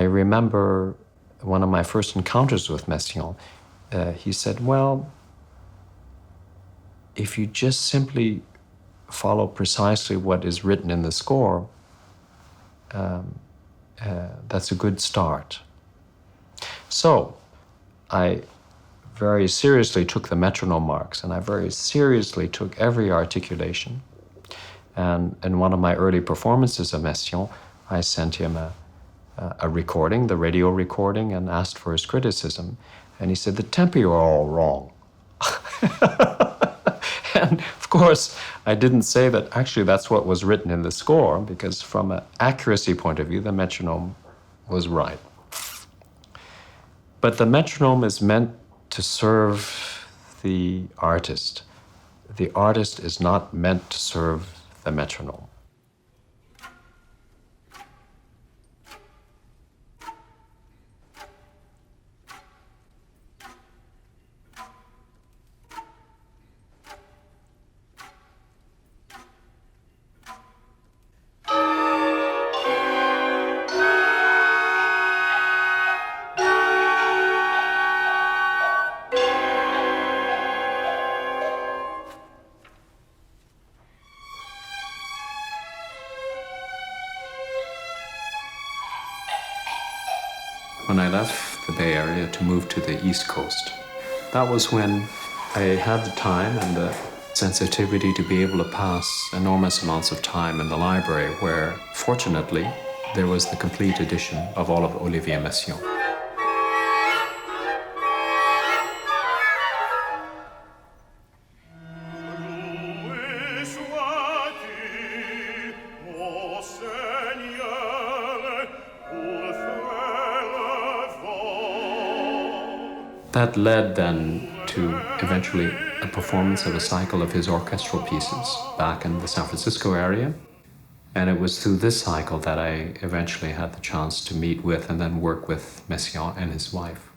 I remember one of my first encounters with Messiaen, he said, well, if you just simply follow precisely what is written in the score, that's a good start. So I very seriously took the metronome marks, and I very seriously took every articulation. And in one of my early performances of Messiaen, I sent him a recording, the radio recording, and asked for his criticism. And he said, the tempi are all wrong. And of course, I didn't say that actually that's what was written in the score, because from an accuracy point of view, the metronome was right. But the metronome is meant to serve the artist. The artist is not meant to serve the metronome. When I left the Bay Area to move to the East Coast, that was when I had the time and the sensitivity to be able to pass enormous amounts of time in the library, where, fortunately, there was the complete edition of all of Olivier Messiaen. That led then to eventually a performance of a cycle of his orchestral pieces back in the San Francisco area. And it was through this cycle that I eventually had the chance to meet with and then work with Messiaen and his wife.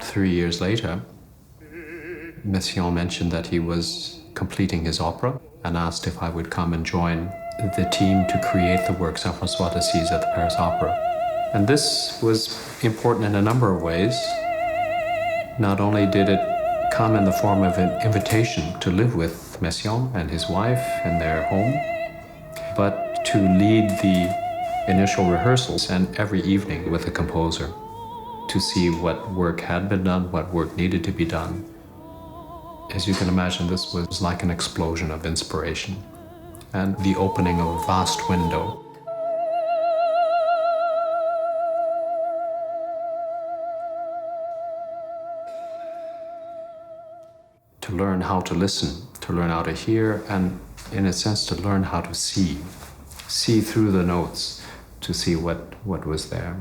3 years later, Messiaen mentioned that he was completing his opera and asked if I would come and join the team to create the work Saint François d'Assise at the Paris Opera. And this was important in a number of ways. Not only did it come in the form of an invitation to live with Messiaen and his wife in their home, but to lead the initial rehearsals and every evening with the composer to see what work had been done, what work needed to be done. As you can imagine, this was like an explosion of inspiration and the opening of a vast window. To learn how to listen, to learn how to hear, and in a sense to learn how to see through the notes, to see what was there.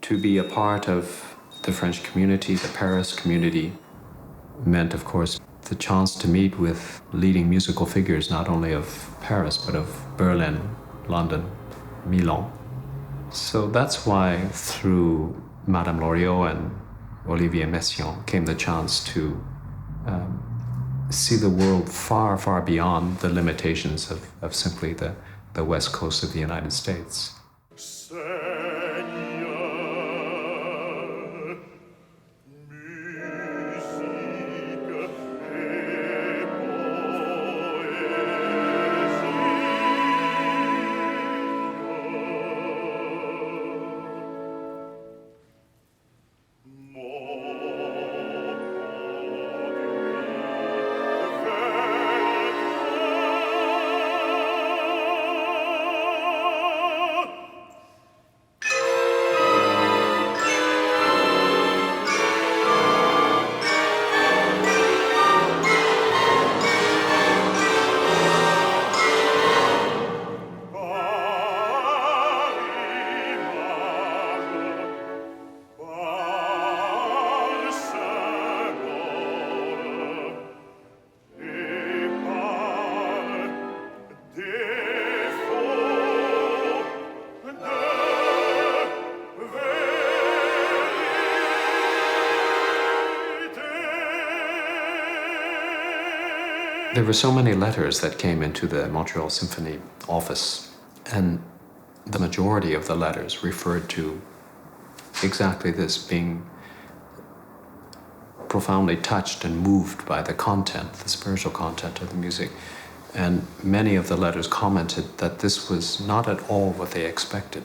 To be a part of the French community, the Paris community, meant, of course, the chance to meet with leading musical figures, not only of Paris, but of Berlin, London, Milan. So that's why through Madame Loriot and Olivier Messiaen came the chance to see the world far, far beyond the limitations of simply the west coast of the United States. There were so many letters that came into the Montreal Symphony office, and the majority of the letters referred to exactly this, being profoundly touched and moved by the content, the spiritual content of the music. And many of the letters commented that this was not at all what they expected.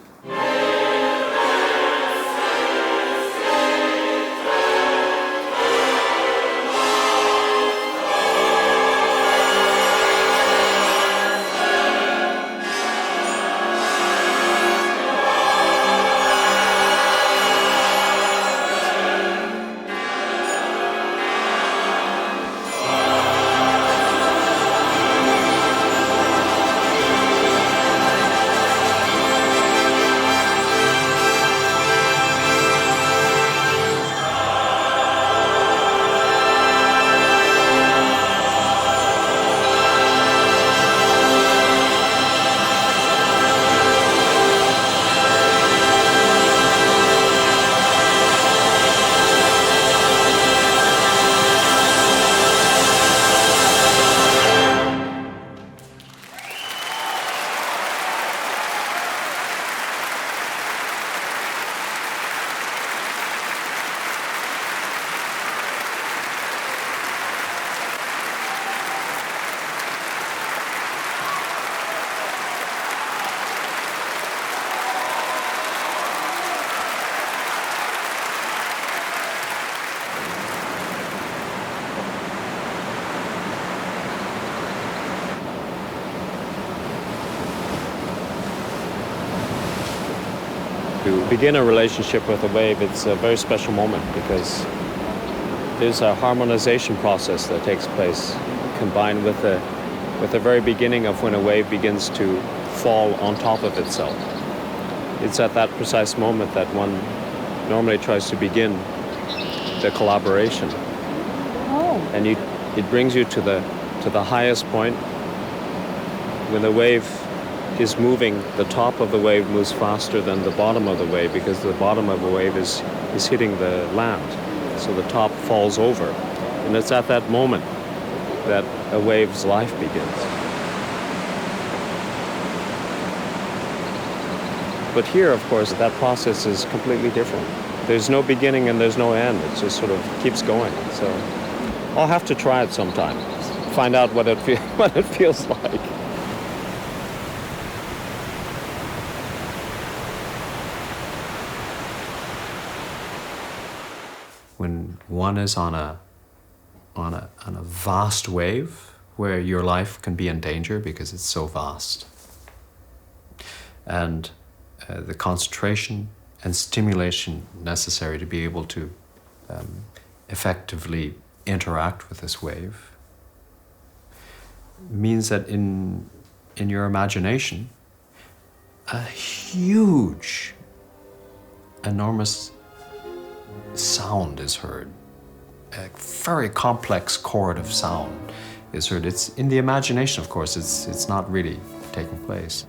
To begin a relationship with a wave, it's a very special moment because there's a harmonization process that takes place combined with the very beginning of when a wave begins to fall on top of itself. It's at that precise moment that one normally tries to begin the collaboration. Oh. And it brings you to the highest point. When the wave is moving, the top of the wave moves faster than the bottom of the wave because the bottom of the wave is hitting the land. So the top falls over. And it's at that moment that a wave's life begins. But here, of course, that process is completely different. There's no beginning and there's no end. It just sort of keeps going. So I'll have to try it sometime. Find out what it feels like. When one is on a vast wave where your life can be in danger because it's so vast, and the concentration and stimulation necessary to be able to effectively interact with this wave means that in your imagination, a huge, enormous sound is heard. A very complex chord of sound is heard. It's in the imagination, of course, it's not really taking place.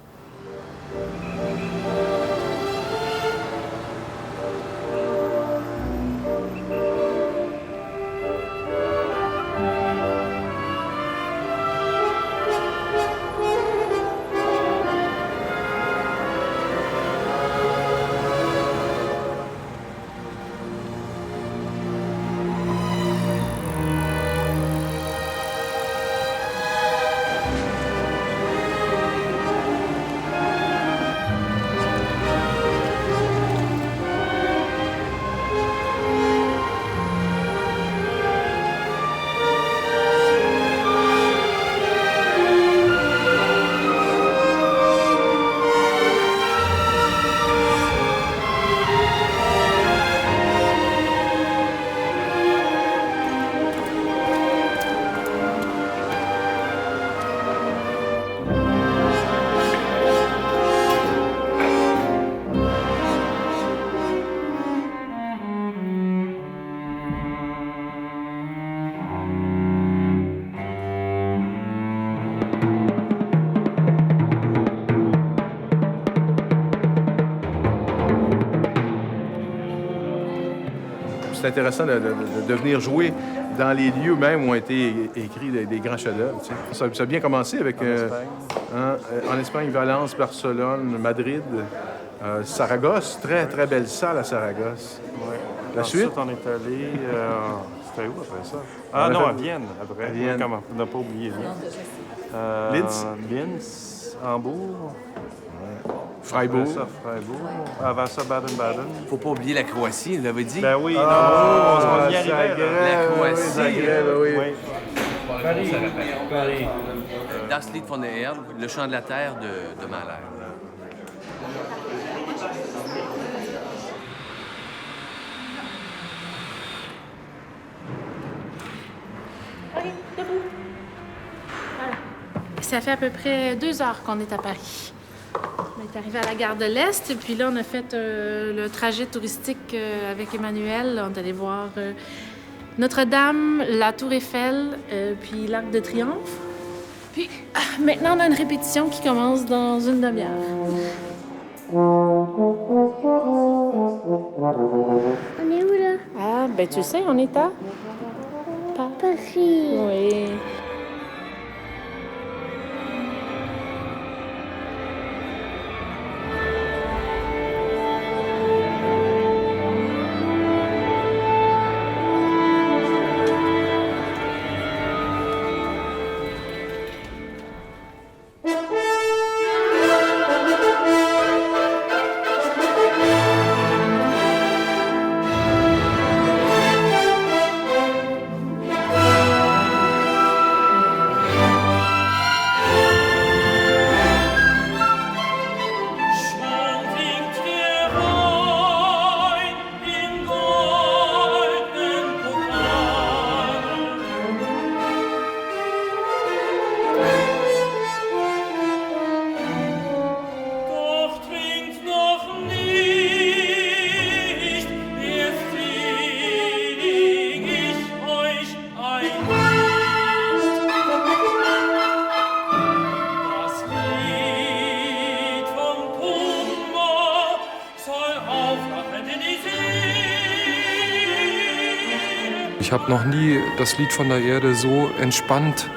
C'est intéressant de venir jouer dans les lieux même où ont été écrits des grands chefs-d'œuvre. Tu sais. Ça a bien commencé avec en Espagne, Valence, Barcelone, Madrid, Saragosse, très très belle salle à Saragosse. Ouais. La suite, on est allé. C'était où après ça? Ah non, à Vienne, après. Vienne. On n'a pas oublié Vienne. Linz, Hambourg. Freiburg. Après ça, Freiburg. Avant ça, Baden-Baden. Faut pas oublier la Croatie, vous l'avez dit? Ben oui, on va y arriver. La Croatie. Oui. Paris. Das Lied von der Erde, le chant de la terre de Mahler. Ça fait à peu près 2 heures qu'on est à Paris. On est arrivé à la gare de l'Est, puis là, on a fait le trajet touristique avec Emmanuel. On est allé voir Notre-Dame, la Tour Eiffel, puis l'Arc de Triomphe. Puis maintenant, on a une répétition qui commence dans une demi-heure. On est où, là? Ah, ben tu sais, on est à... Paris. Oui. Ich habe noch nie das Lied von der Erde so entspannt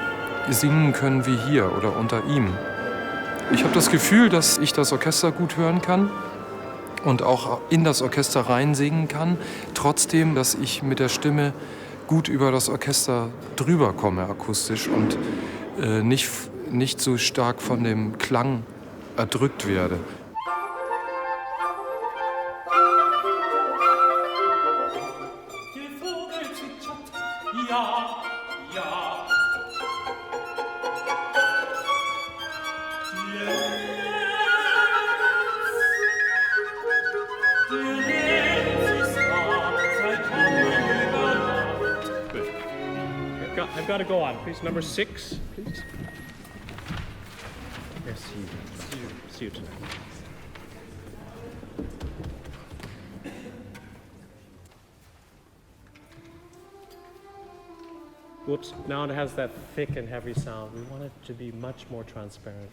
singen können wie hier oder unter ihm. Ich habe das Gefühl, dass ich das Orchester gut hören kann und auch in das Orchester reinsingen kann, trotzdem, dass ich mit der Stimme gut über das Orchester drüber komme akustisch und nicht so stark von dem Klang erdrückt werde. I've got to go on. Please, number 6, please. Merci. See you tonight. Whoops, now it has that thick and heavy sound. We want it to be much more transparent,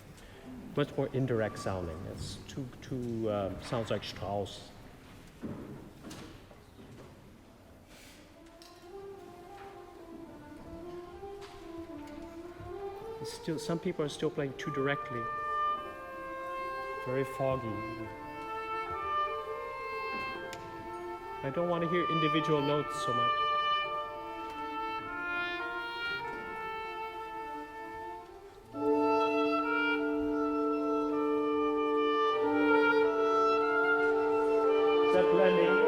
much more indirect sounding. It's too sounds like Strauss. Still, some people are still playing too directly. Very foggy. I don't want to hear individual notes so much. Is that blending?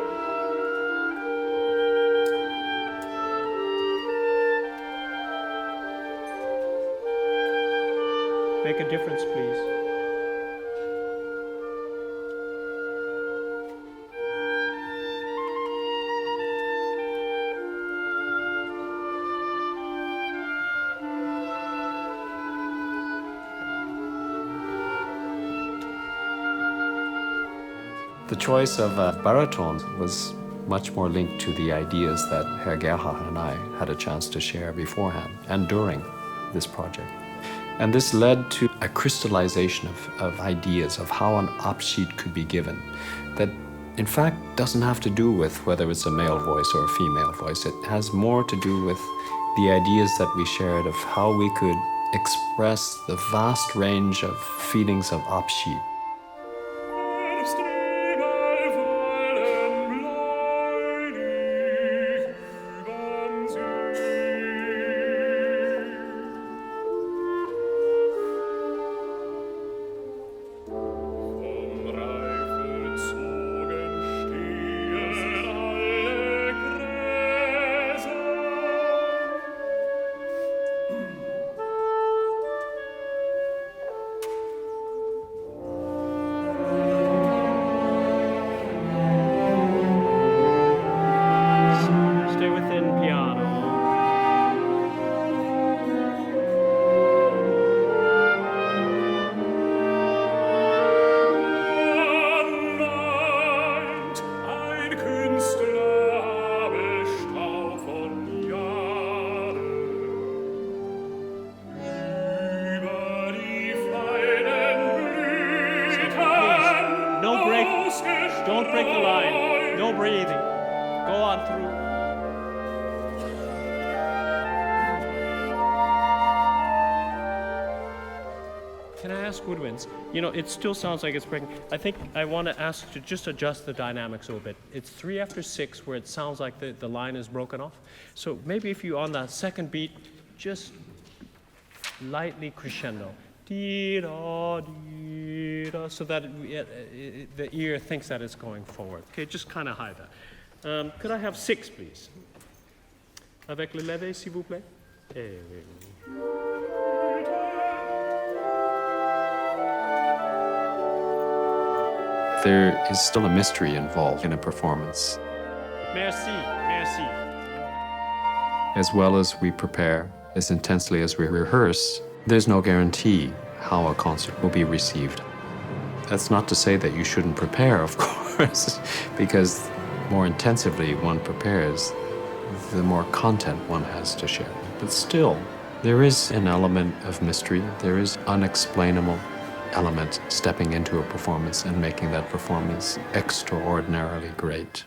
Make a difference, please. The choice of baritone was much more linked to the ideas that Herr Gerhard and I had a chance to share beforehand and during this project. And this led to a crystallization of ideas of how an Abschied could be given that, in fact, doesn't have to do with whether it's a male voice or a female voice. It has more to do with the ideas that we shared of how we could express the vast range of feelings of Abschied. Don't break the line. No breathing. Go on through. Can I ask woodwinds? You know, it still sounds like it's breaking. I think I want to ask to just adjust the dynamics a little bit. It's 3 after 6 where it sounds like the line is broken off. So maybe if you, on the second beat, just lightly crescendo. Dee-da, dee-da, so that the ear thinks that it's going forward. Okay, just kind of hide that. Could I have 6, please? Avec le levé, s'il vous plaît. There is still a mystery involved in a performance. Merci, merci. As well as we prepare, as intensely as we rehearse, there's no guarantee how a concert will be received. That's not to say that you shouldn't prepare, of course, because more intensively one prepares, the more content one has to share. But still, there is an element of mystery. There is unexplainable element stepping into a performance and making that performance extraordinarily great.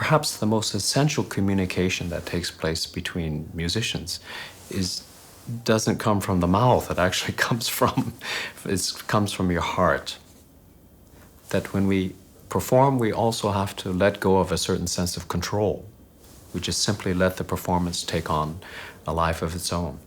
perhaps the most essential communication that takes place between musicians doesn't come from the mouth. It actually comes from your heart. That when we perform, we also have to let go of a certain sense of control. We just simply let the performance take on a life of its own.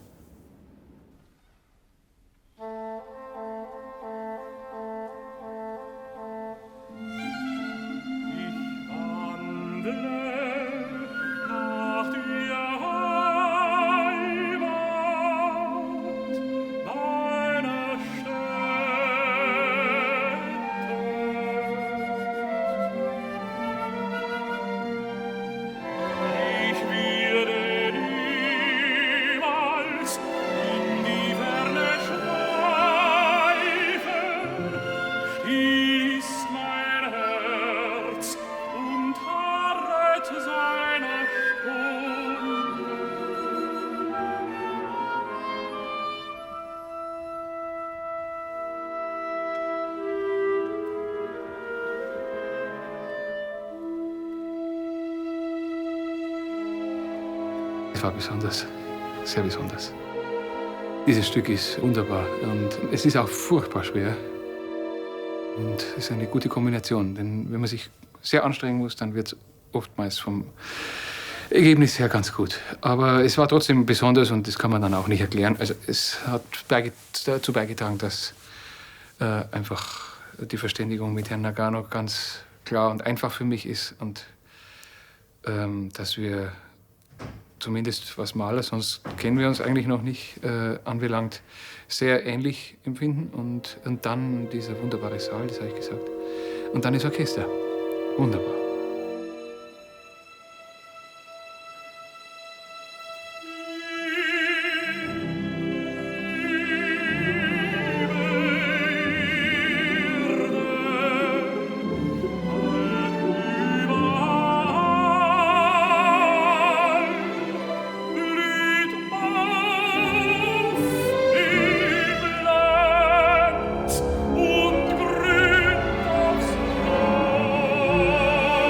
Es war besonders, sehr besonders. Dieses Stück ist wunderbar und es ist auch furchtbar schwer. Und es ist eine gute Kombination, denn wenn man sich sehr anstrengen muss, dann wird es oftmals vom Ergebnis her ganz gut. Aber es war trotzdem besonders und das kann man dann auch nicht erklären. Also es hat dazu beigetragen, dass einfach die Verständigung mit Herrn Nagano ganz klar und einfach für mich ist und dass wir zumindest was Mahler, sonst kennen wir uns eigentlich noch nicht, anbelangt, sehr ähnlich empfinden. Und dann dieser wunderbare Saal, das habe ich gesagt. Und dann das Orchester. Wunderbar. Und grün aufs Grab.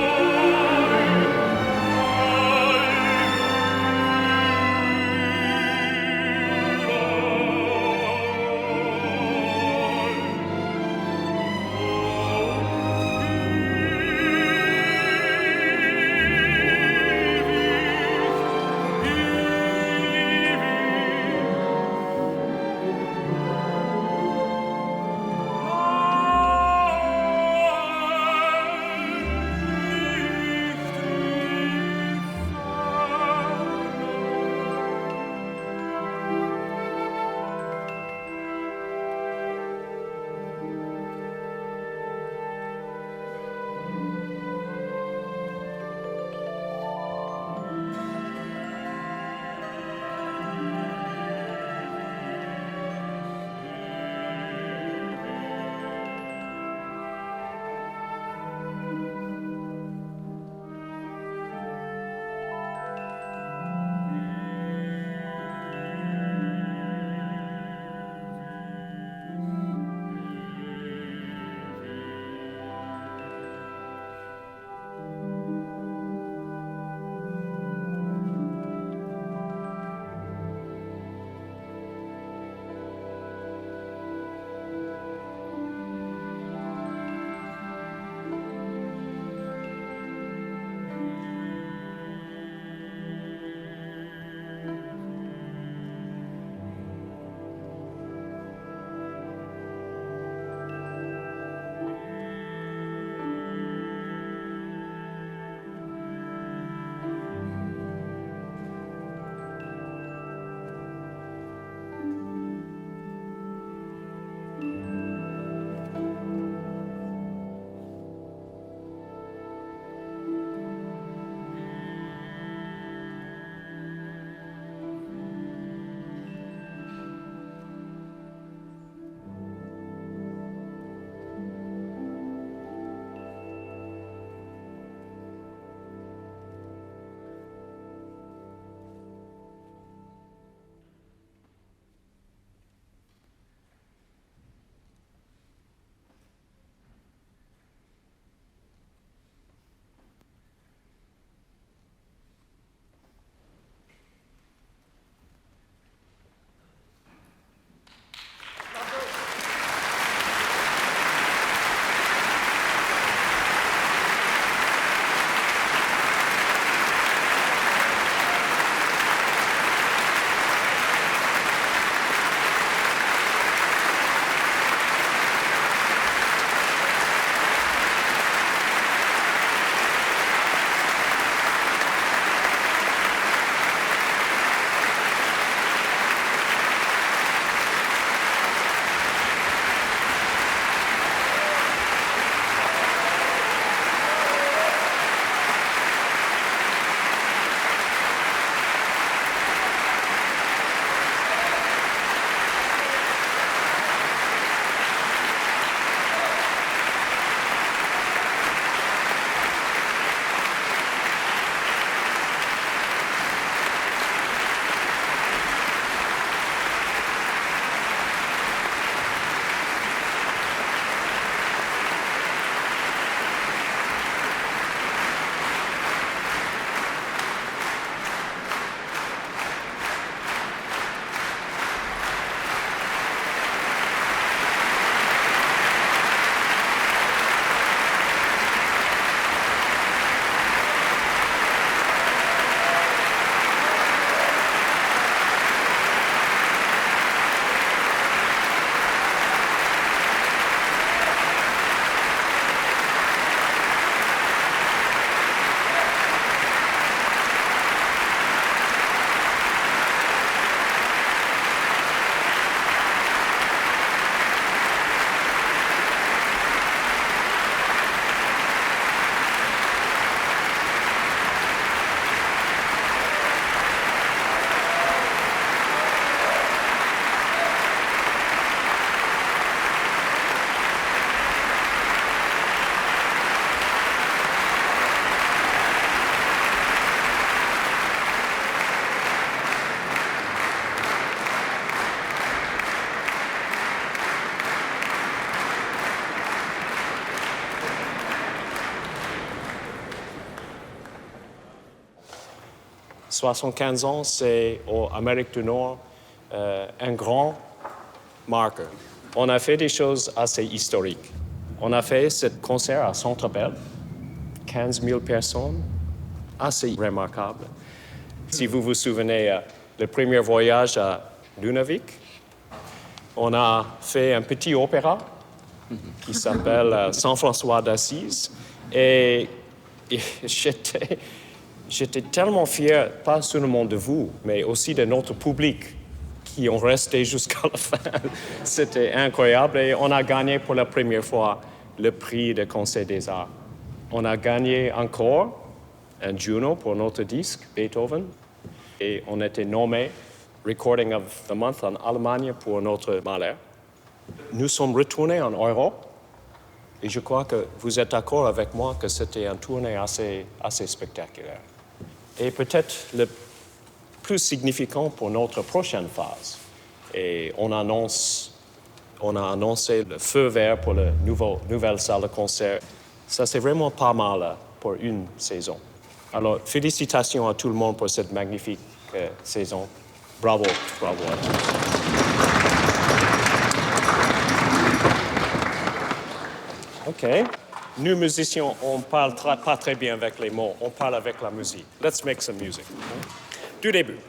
75 ans, c'est en Amérique du Nord un grand marqueur. On a fait des choses assez historiques. On a fait ce concert à Centre-Bell, 15 000 personnes, assez remarquable. Si vous vous souvenez, le premier voyage à Nunavik, on a fait un petit opéra qui s'appelle Saint François d'Assise. Et j'étais tellement fier, pas seulement de vous, mais aussi de notre public qui ont resté jusqu'à la fin. C'était incroyable et on a gagné pour la première fois le prix de Conseil des Arts. On a gagné encore un Juno pour notre disque, Beethoven, et on était nommé Recording of the Month en Allemagne pour notre Mahler. Nous sommes retournés en Europe et je crois que vous êtes d'accord avec moi que c'était un tournée assez spectaculaire. Et peut-être le plus significant pour notre prochaine phase. Et on a annoncé le feu vert pour la nouvelle salle de concert. Ça, c'est vraiment pas mal pour une saison. Alors, félicitations à tout le monde pour cette magnifique saison. Bravo, bravo à tous. OK. Nous, musiciens, on parle pas très bien avec les mots. On parle avec la musique. Let's make some music. Du début.